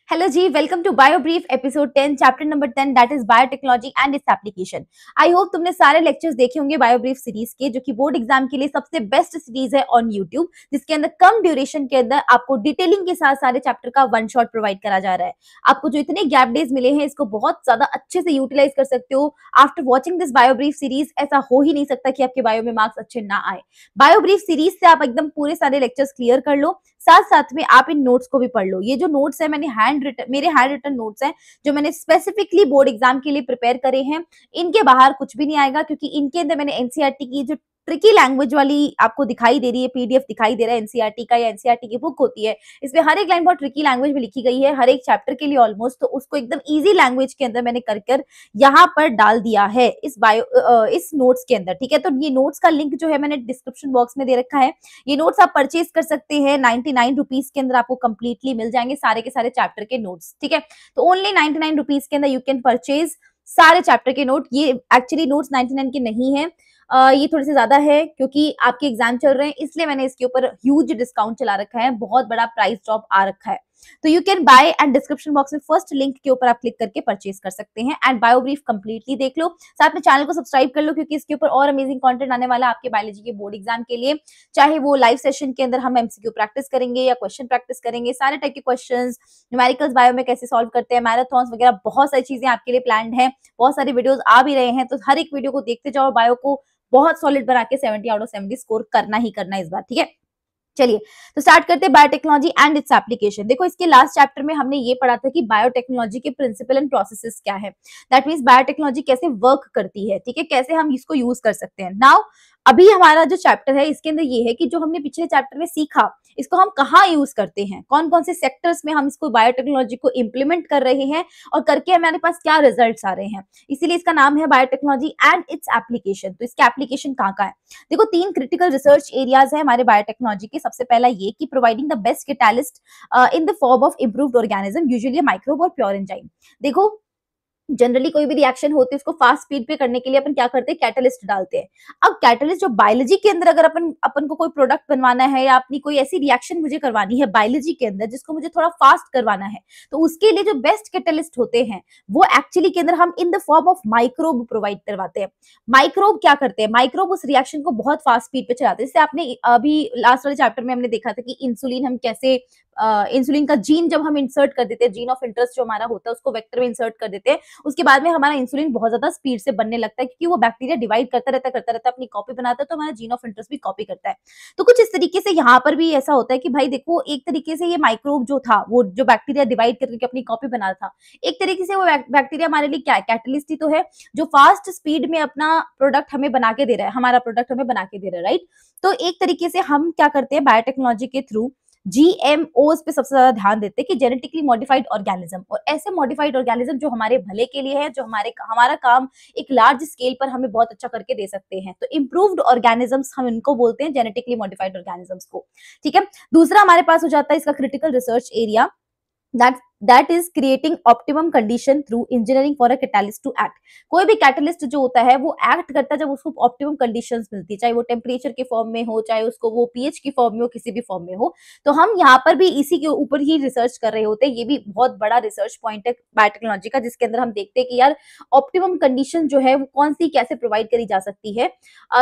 Hello ji, welcome to bio brief episode 10 chapter number 10 that is biotechnology and its application. I hope तुमने सारे lectures देखे होंगे bio brief series के, जो कि बोर्ड एग्जाम के लिए सबसे बेस्ट सीरीज है ऑन यूट्यूब, जिसके अंदर कम ड्यूरेशन के अंदर आपको डिटेलिंग के साथ सारे चैप्टर का वन शॉट प्रोवाइड करा जा रहा है। आपको जो इतने गैप डेज मिले हैं, इसको बहुत ज्यादा अच्छे से यूटिलाइज कर सकते हो। After watching this bio brief series ऐसा हो ही नहीं सकता कि आपके बायो में मार्क्स अच्छे ना आए। बायो ब्रीफ सीरीज से आप एकदम पूरे सारे लेक्चर्स क्लियर कर लो, साथ साथ में आप इन नोट्स को भी पढ़ लो। ये जो नोट्स है मेरे हैंड रिटन नोट्स हैं, जो मैंने स्पेसिफिकली बोर्ड एग्जाम के लिए प्रिपेयर करे हैं। इनके बाहर कुछ भी नहीं आएगा, क्योंकि इनके अंदर मैंने एनसीईआरटी की जो ट्रिकी लैंग्वेज वाली आपको दिखाई दे रही है, पीडीएफ दिखाई दे रहा है एनसीईआरटी का, या एनसीईआरटी की बुक होती है, इसमें हर एक लाइन बहुत ट्रिकी लैंग्वेज में लिखी गई है, हर एक चैप्टर के लिए ऑलमोस्ट। तो उसको एकदम इजी लैंग्वेज के अंदर मैंने कर यहाँ पर डाल दिया है इस नोट्स के अंदर। ठीक है, तो ये नोट्स का लिंक जो है मैंने डिस्क्रिप्शन बॉक्स में दे रखा है। ये नोट्स आप परचेज कर सकते हैं 99 रुपीज के अंदर, आपको कंप्लीटली मिल जाएंगे सारे के सारे चैप्टर के नोट्स। ठीक है, तो ओनली 99 रुपीज के अंदर यू कैन परचेज सारे चैप्टर के नोट। ये एक्चुअली नोट्स 99 के नहीं है, ये थोड़े से ज्यादा है, क्योंकि आपके एग्जाम चल रहे हैं, इसलिए मैंने इसके ऊपर ह्यूज डिस्काउंट चला रखा है, बहुत बड़ा प्राइस ड्रॉप आ रखा है। तो you can buy, and description box में फर्स्ट लिंक के ऊपर आप क्लिक करके परचेज कर सकते हैं। एंड बायो ब्रीफ कंप्लीटली देख लो, साथ में चैनल को सब्सक्राइब कर लो, क्योंकि इसके ऊपर और अमेजिंग कंटेंट आने वाला है आपके बायोलॉजी के बोर्ड एग्जाम के लिए। चाहे वो लाइव सेशन के अंदर हम एमसीक्यू प्रैक्टिस करेंगे या क्वेश्चन प्रैक्टिस करेंगे, सारे टाइप के क्वेश्चंस, न्यूमेरिकल्स बायो में कैसे सॉल्व करते हैं, मैराथॉन्स वगैरह, बहुत सारी चीजें आपके लिए प्लान्ड है। बहुत सारे वीडियोस आ भी रहे हैं, तो हर एक वीडियो को देखते जाओ, बायो को बहुत सॉलिड बना के 70 आउट ऑफ 70 स्कोर करना ही करना इस बार। ठीक है, चलिए तो स्टार्ट करते हैं बायोटेक्नोलॉजी एंड इट्स एप्लीकेशन। देखो, इसके लास्ट चैप्टर में हमने ये पढ़ा था कि बायोटेक्नोलॉजी के प्रिंसिपल एंड प्रोसेसेस क्या है। दैट मींस बायोटेक्नोलॉजी कैसे वर्क करती है, ठीक है, कैसे हम इसको यूज कर सकते हैं। नाउ अभी हमारा जो चैप्टर है, इसके अंदर ये है कि जो हमने पिछले चैप्टर में सीखा, इसको हम कहाँ यूज करते हैं, कौन कौन से सेक्टर्स में हम इसको बायोटेक्नोलॉजी को इम्प्लीमेंट कर रहे हैं, और करके हमारे पास क्या रिजल्ट्स आ रहे हैं। इसीलिए इसका नाम है बायोटेक्नोलॉजी एंड इट्स एप्लीकेशन। तो इसके एप्लीकेशन कहाँ कहाँ है? देखो, 3 क्रिटिकल रिसर्च एरियाज है हमारे बायोटेक्नोलॉजी के। सबसे पहला ये कि providing the best catalyst in the form of improved organism, usually microbe और प्योर एंजाइम। देखो, जनरली कोई भी रिएक्शन होती है, उसको फास्ट स्पीड पे करने के लिए अपन क्या करते हैं, कैटलिस्ट डालते हैं। अब कैटलिस्ट जो बायोलॉजी के अंदर, अगर अपन को कोई प्रोडक्ट बनवाना है, या अपनी कोई ऐसी रिएक्शन मुझे करवानी है बायोलॉजी के अंदर जिसको मुझे थोड़ा फास्ट करवाना है, तो उसके लिए जो बेस्ट कैटलिस्ट होते हैं, वो एक्चुअली के अंदर हम in the form of microbe provide करवाते हैं। माइक्रोब क्या करते हैं? माइक्रोब उस रिएक्शन को बहुत फास्ट स्पीड पे चलाते हैं। जैसे आपने अभी लास्ट वाले चैप्टर में हमने देखा था कि इंसुलिन हम कैसे, इंसुलिन का जीन जब हम इंसर्ट कर देते हैं, जीन ऑफ इंटरेस्ट जो हमारा होता है, उसको वेक्टर में इंसर्ट कर देते हैं, उसके बाद में हमारा इंसुलिन बहुत ज्यादा स्पीड से बनने लगता है, क्योंकि वो बैक्टीरिया डिवाइड करता रहता है, अपनी कॉपी बनाता है, तो हमारा जीन ऑफ इंटरेस्ट भी कॉपी करता है। तो कुछ इस तरीके से यहाँ पर भी ऐसा होता है कि भाई देखो, एक तरीके से ये माइक्रोब जो था, वो जो बैक्टीरिया डिवाइड करके अपनी कॉपी बना था, एक तरीके से वो बैक्टीरिया हमारे लिए क्या है, कैटलिस्ट ही तो है, जो फास्ट स्पीड में अपना प्रोडक्ट हमें बना के दे रहा है, हमारा प्रोडक्ट हमें बना के दे रहा है, राइट। तो एक तरीके से हम क्या करते हैं बायोटेक्नोलॉजी के थ्रू, जीएमओज पे सबसे ज्यादा ध्यान देते हैं, कि जेनेटिकली मॉडिफाइड ऑर्गेनिज्म, और ऐसे मॉडिफाइड ऑर्गेनिज्म जो हमारे भले के लिए है, जो हमारा काम एक लार्ज स्केल पर हमें बहुत अच्छा करके दे सकते हैं। तो इम्प्रूव्ड ऑर्गेनिजम्स हम इनको बोलते हैं, जेनेटिकली मॉडिफाइड ऑर्गेनिजम्स को। ठीक है, दूसरा हमारे पास हो जाता है इसका critical research area, that is creating optimum condition through engineering for a catalyst to act। कोई भी कैटलिस्ट जो होता है, वो एक्ट करता है जब उसको ऑप्टिमम कंडीशंस मिलती है, चाहे वो टेम्परेचर के फॉर्म में हो, चाहे उसको वो पीएच की फॉर्म में हो, किसी भी फॉर्म में हो। तो हम यहाँ पर भी इसी के ऊपर ही रिसर्च कर रहे होते हैं। ये भी बहुत बड़ा रिसर्च पॉइंट है बायोटेक्नोलॉजी का, जिसके अंदर हम देखते हैं कि यार ऑप्टिमम कंडीशन जो है वो कौन सी, कैसे प्रोवाइड करी जा सकती है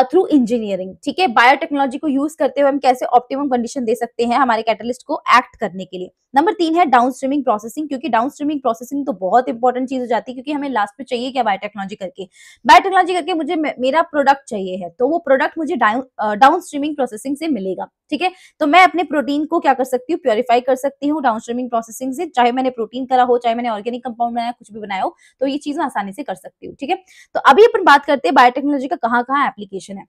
थ्रू इंजीनियरिंग। ठीक है, बायोटेक्नोलॉजी को यूज करते हुए हम कैसे ऑप्टिमम कंडीशन दे सकते हैं हमारे कैटलिस्ट को एक्ट करने के लिए। नंबर 3 है डाउनस्ट्रीमिंग प्रोसेसिंग, क्योंकि डाउनस्ट्रीमिंग प्रोसेसिंग तो बहुत इंपॉर्टेंट चीज हो जाती है, क्योंकि हमें लास्ट में चाहिए क्या, बायोटेक्नोलॉजी करके मुझे मेरा प्रोडक्ट चाहिए है, तो वो प्रोडक्ट मुझे डाउनस्ट्रीमिंग प्रोसेसिंग से मिलेगा। ठीक है, तो मैं अपने प्रोटीन को क्या कर सकती हूँ, प्योरीफाई कर सकती हूँ डाउनस्ट्रीमिंग प्रोसेसिंग से, चाहे मैंने प्रोटीन करा हो, चाहे मैंने ऑर्गेनिक कंपाउंड बनाया, कुछ भी बनाया हो, तो ये चीज मैं आसानी से कर सकती हूँ। ठीक है, तो अभी अपन बात करते हैं बायोटेक्नोलॉजी का कहाँ कहाँ एप्लीकेशन है।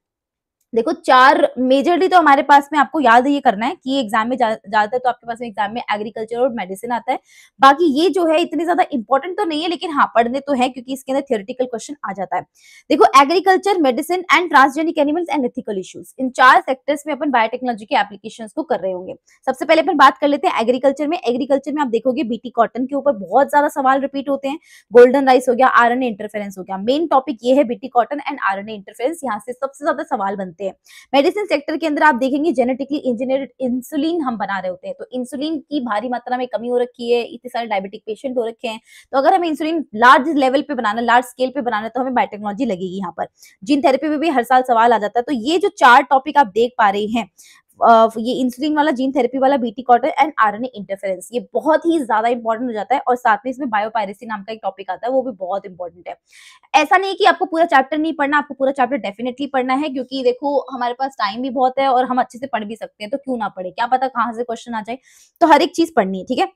देखो, 4 मेजरली तो हमारे पास में, आपको याद ये करना है कि एग्जाम में ज्यादातर तो आपके पास में एग्जाम में एग्रीकल्चर और मेडिसिन आता है। बाकी ये जो है इतने ज्यादा इंपॉर्टेंट तो नहीं है, लेकिन हाँ पढ़ने तो है, क्योंकि इसके अंदर थियोरेटिकल क्वेश्चन आ जाता है। देखो, agriculture, medicine and transgenic animals and ethical issues, in 4 sectors में अपन बायोटेक्नोलॉजी के एप्लीकेशंस को कर रहे होंगे। सबसे पहले अपन बात कर लेते हैं एग्रीकल्चर में। एग्रीकल्चर में आप देखोगे बीटी कॉटन के ऊपर बहुत ज्यादा सवाल रिपीट होते हैं। गोल्डन राइस हो गया, आरएनए इंटरफेरेंस हो गया। मेन टॉपिक ये है BT cotton and RNA interference, यहाँ से सबसे ज्यादा सवाल बनते हैं। मेडिसिन सेक्टर के अंदर आप देखेंगे जेनेटिकली इंजीनियर्ड इंसुलिन हम बना रहे होते हैं, तो इंसुलिन की भारी मात्रा में कमी हो रखी है, इतने सारे डायबिटिक पेशेंट हो रखे हैं, तो अगर हमें इंसुलिन लार्ज लेवल पे बनाना, लार्ज स्केल पे बनाना है, तो हमें बायोटेक्नोलॉजी लगेगी यहाँ पर। जीन थेरेपी में भी हर साल सवाल आ जाता है। तो ये जो 4 टॉपिक आप देख पा रहे हैं, ये इंसुलिन वाला, जीन थेरेपी वाला, BT cotton and RNA interference, ये बहुत ही ज्यादा इंपॉर्टेंट हो जाता है। और साथ में इसमें बायोपायरेसी नाम का एक टॉपिक आता है, वो भी बहुत इंपॉर्टेंट है। ऐसा नहीं है कि आपको पूरा चैप्टर नहीं पढ़ना, आपको पूरा चैप्टर डेफिनेटली पढ़ना है, क्योंकि देखो हमारे पास टाइम भी बहुत है और हम अच्छे से पढ़ भी सकते हैं, तो क्यों ना पढ़े, क्या पता कहाँ से क्वेश्चन आ जाए। तो हर एक चीज पढ़नी है, ठीक है।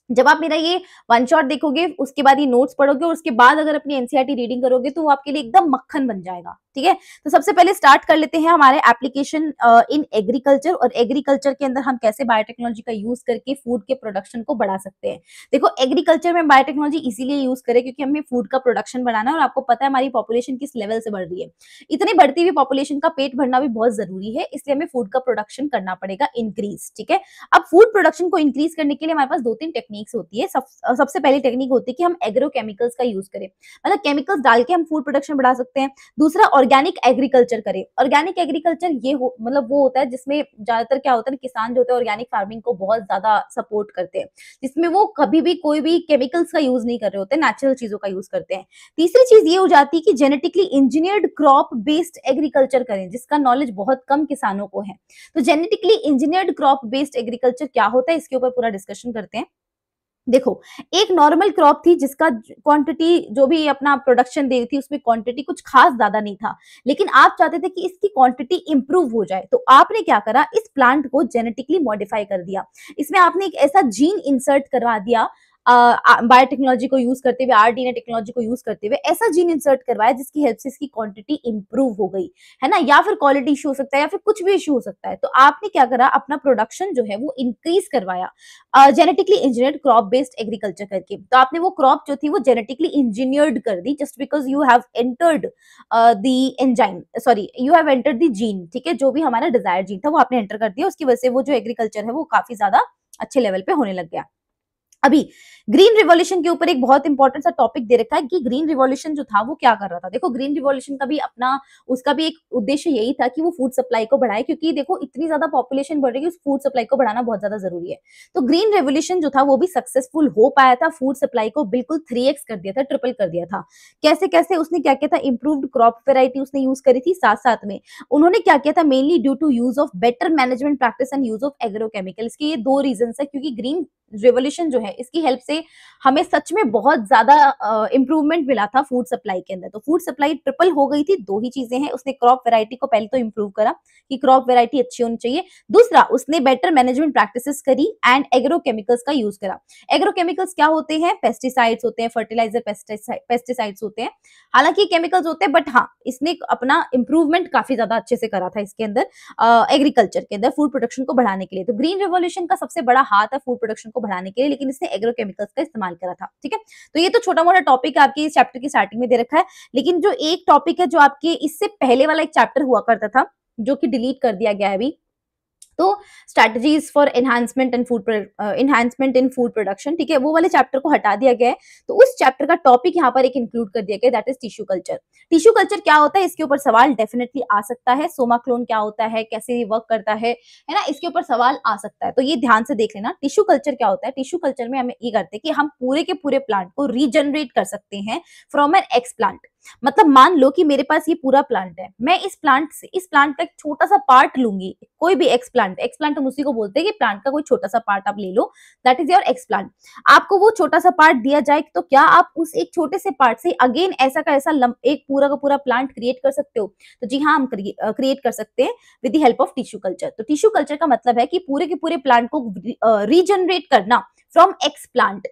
जब आप मेरा ये वन शॉट देखोगे, उसके बाद ये नोट्स पढ़ोगे और उसके बाद अगर अपनी एनसीईआरटी रीडिंग करोगे, तो वो आपके लिए एकदम मक्खन बन जाएगा, ठीक है। तो सबसे पहले स्टार्ट कर लेते हैं हमारे एप्लीकेशन इन एग्रीकल्चर, और एग्रीकल्चर के अंदर हम कैसे बायोटेक्नोलॉजी का यूज करके फूड के प्रोडक्शन को बढ़ा सकते हैं। देखो एग्रीकल्चर में बायोटेक्नोलॉजी इसीलिए यूज करें क्योंकि हमें फूड का प्रोडक्शन बढ़ाना है, और आपको पता है हमारी पॉपुलेशन किस लेवल से बढ़ रही है। इतनी बढ़ती हुई पॉपुलेशन का पेट भरना भी बहुत जरूरी है, इसलिए हमें फूड का प्रोडक्शन करना पड़ेगा इंक्रीज, ठीक है। अब फूड प्रोडक्शन को इंक्रीज करने के लिए हमारे पास 2-3 टेक्निक्स होती है। सबसे पहली टेक्निक होती है कि हम एग्रो केमिकल्स का यूज करें, मतलब केमिकल्स डाल के हम फूड प्रोडक्शन बढ़ा सकते हैं। दूसरा, ऑर्गेनिक एग्रीकल्चर करें। ऑर्गेनिक एग्रीकल्चर मतलब वो होता है जिसमें ज्यादातर क्या होता है, किसान जो होते हैं ऑर्गेनिक फार्मिंग को बहुत ज्यादा सपोर्ट करते हैं, जिसमें वो कभी भी कोई भी केमिकल्स का यूज नहीं कर रहे होते, नेचुरल चीजों का यूज करते हैं। तीसरी चीज ये हो जाती है कि genetically engineered crop based agriculture करें, जिसका नॉलेज बहुत कम किसानों को है। तो genetically engineered crop based agriculture क्या होता है, इसके ऊपर पूरा डिस्कशन करते हैं। देखो, एक नॉर्मल क्रॉप थी जिसका क्वांटिटी जो भी अपना प्रोडक्शन दे रही थी, उसमें क्वांटिटी कुछ खास ज्यादा नहीं था, लेकिन आप चाहते थे कि इसकी क्वांटिटी इंप्रूव हो जाए, तो आपने क्या करा, इस प्लांट को जेनेटिकली मॉडिफाई कर दिया। इसमें आपने एक ऐसा जीन इंसर्ट करवा दिया, बायोटेक्नोलॉजी को यूज करते हुए, आरडीएनए टेक्नोलॉजी को यूज करते हुए ऐसा जीन इंसर्ट करवाया जिसकी हेल्प से इसकी क्वांटिटी इंप्रूव हो गई, है ना। या फिर क्वालिटी इशू हो सकता है, या फिर कुछ भी इशू हो सकता है, तो आपने क्या करा, अपना प्रोडक्शन जो है वो इंक्रीज करवाया genetically engineered crop based agriculture करके। तो आपने वो क्रॉप जो थी वो जेनेटिकली इंजीनियर्ड कर दी, just because you have entered the enzyme, sorry you have entered the gene, ठीक है। जो भी हमारा डिजायर जीन था वो आपने एंटर कर दिया, उसकी वजह से वो जो एग्रीकल्चर है वो काफी ज्यादा अच्छे लेवल पे होने लग गया। अभी ग्रीन रिवॉल्यूशन के ऊपर एक बहुत इंपॉर्टेंट सा टॉपिक दे रखा है कि ग्रीन रिवॉल्यूशन जो था वो क्या कर रहा था। देखो, ग्रीन रिवॉल्यूशन का भी अपना, उसका भी एक उद्देश्य यही था कि वो फूड सप्लाई को बढ़ाए, क्योंकि देखो इतनी ज्यादा पॉपुलेशन बढ़ रही है, उस फूड सप्लाई को बढ़ाना बहुत ज्यादा जरूरी है। तो ग्रीन रेवोल्यूशन जो था वो भी सक्सेसफुल हो पाया था, फूड सप्लाई को बिल्कुल 3x कर दिया था, ट्रिपल कर दिया था। कैसे कैसे उसने क्या किया था, इंप्रूव्ड क्रॉप वेराइटी उसने यूज करी थी, साथ साथ में उन्होंने क्या किया था, mainly due to use of better management practice and use of agrochemicals के। ये 2 रीजन है, क्योंकि ग्रीन रेवोल्यूशन जो है इसकी हेल्प से हमें सच में बहुत ज्यादा इंप्रूवमेंट मिला था फूड सप्लाई के अंदर। तो फूड सप्लाई ट्रिपल हो गई थी। 2 ही चीजें हैं, उसने क्रॉप वेराइटी को पहले तो इंप्रूव करा कि क्रॉप वेराइटी अच्छी होनी चाहिए, दूसरा उसने बेटर मैनेजमेंट प्रैक्टिसेस करी एंड एग्रोकेमिकल्स का यूज करा। एग्रोकेमिकल्स क्या होते हैं, पेस्टिसाइड्स होते हैं, फर्टिलाइजर पेस्टिसाइड्स होते हैं, हालांकि केमिकल्स होते हैं, बट हाँ इसने अपना इंप्रूवमेंट काफी ज्यादा अच्छे से करा था इसके अंदर, एग्रीकल्चर के अंदर फूड प्रोडक्शन को बढ़ाने के लिए। तो ग्रीन रेवोल्यूशन का सबसे बड़ा हाथ है फूड प्रोडक्शन को बढ़ाने के लिए, लेकिन इसने एग्रोकेमिकल्स का इस्तेमाल करा था, ठीक है। तो ये तो छोटा मोटा टॉपिक है, आपके इस चैप्टर की स्टार्टिंग में दे रखा है। लेकिन जो एक टॉपिक है जो आपके इससे पहले वाला एक चैप्टर हुआ करता था, जो कि डिलीट कर दिया गया है अभी, तो strategies for enhancement in food production, ठीक है, वो वाले चैप्टर को हटा दिया गया है। तो उस चैप्टर का टॉपिक यहाँ पर एक इंक्लूड कर दिया गया, that is tissue culture. Tissue culture क्या होता है, इसके ऊपर सवाल डेफिनेटली आ सकता है। सोमा क्लोन क्या होता है, कैसे ये वर्क करता है ना, इसके ऊपर सवाल आ सकता है, तो ये ध्यान से देख लेना। टिश्यू कल्चर क्या होता है, टिश्यू कल्चर में हम ये करते हैं कि हम पूरे के पूरे प्लांट को रीजनरेट कर सकते हैं फ्रॉम एन एक्स प्लांट। मतलब मान लो कि मेरे पास ये पूरा प्लांट है, मैं इस प्लांट का एक छोटा सा पार्ट लूंगी, कोई भी एक्स प्लांट हम उसी को बोलते हैं कि प्लांट का कोई छोटा सा पार्ट आप ले लो, that is your explant. आपको वो छोटा सा पार्ट दिया जाए, तो क्या आप उस एक छोटे से पार्ट से अगेन ऐसा का ऐसा एक पूरा का पूरा प्लांट क्रिएट कर सकते हो? तो जी हाँ, हम क्रिएट कर सकते हैं with the help of tissue culture. तो टिश्यू कल्चर का मतलब है कि पूरे के पूरे प्लांट को रीजनरेट करना from x plant.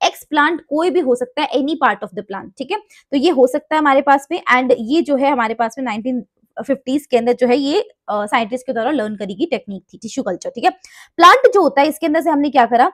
X plant कोई भी हो सकता है, any part of the plant, ठीक है। तो ये हो सकता है हमारे पास में, एंड ये जो है हमारे पास में 1950s के अंदर जो है ये साइंटिस्ट के द्वारा लर्न करी गई टेक्निक थी टिश्यू कल्चर, ठीक है। प्लांट जो होता है इसके अंदर से हमने क्या करा,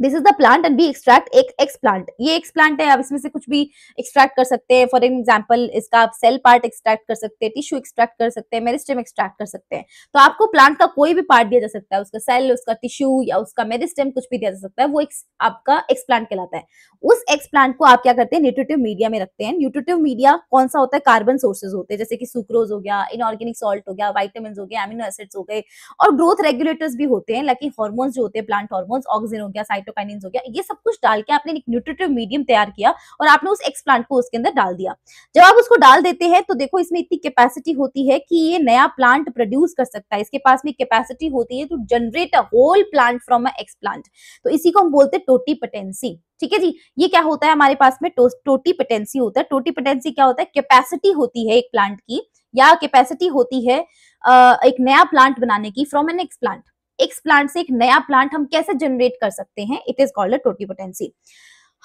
this is the plant and we extract एक एक्स प्लांट। ये एक्स प्लांट है, आप इसमें से कुछ भी एक्सट्रैक्ट कर सकते हैं। फॉर एग्जाम्पल इसका आप सेल पार्ट एक्सट्रैक्ट कर सकते हैं, टिश्यू एक्सट्रैक्ट कर सकते हैं, मेरिस्टेम एक्सट्रैक्ट कर सकते हैं। तो आपको प्लांट का कोई भी पार्ट दिया जा सकता है, उसका सेल, उसका टिश्यू या उसका मेरिस्टेम कुछ भी दिया जा सकता है, वो आपका एक्स प्लांट कहलाता है। उस एक्स प्लांट को आप क्या करते हैं, न्यूट्रिटिव मीडिया में रखते हैं। न्यूट्रिटिव मीडिया कौन सा होता है, कार्बन सोर्सेज होते हैं, जैसे कि सुक्रोज हो गया, इनऑर्गेनिक सॉल्ट हो गया, वाइटामिन हो गया, अमीनो एसिड्स हो गए, और ग्रोथ रेगुलेटर्स भी होते हैं, लाइक हार्मोन्स जो होते हैं, प्लांट हार्मोन्स, ऑक्सिन हो गया, साइटोकाइनिन्स हो गया। ये सब कुछ डाल के आपने एक न्यूट्रिटिव मीडियम तैयार किया और आपने उस एक्स प्लांट को उसके अंदर डाल दिया। जब आप उसको डाल देते हैं तो देखो इसमें इतनी कैपेसिटी होती है कि ये नया प्लांट प्रोड्यूस कर सकता है। इसके पास में कैपेसिटी होती है to generate a whole plant from a explant. तो इसी को हम बोलते हैं टोटीपोटेंसी। ठीक है जी, ये क्या होता है हमारे पास में, टोटीपोटेंसी होता है। टोटीपोटेंसी क्या होता है, कैपेसिटी होती है एक प्लांट की, या कैपेसिटी होती है एक नया प्लांट बनाने की from an explant. Explant से एक नया प्लांट हम कैसे जनरेट कर सकते हैं, it is called a totipotency.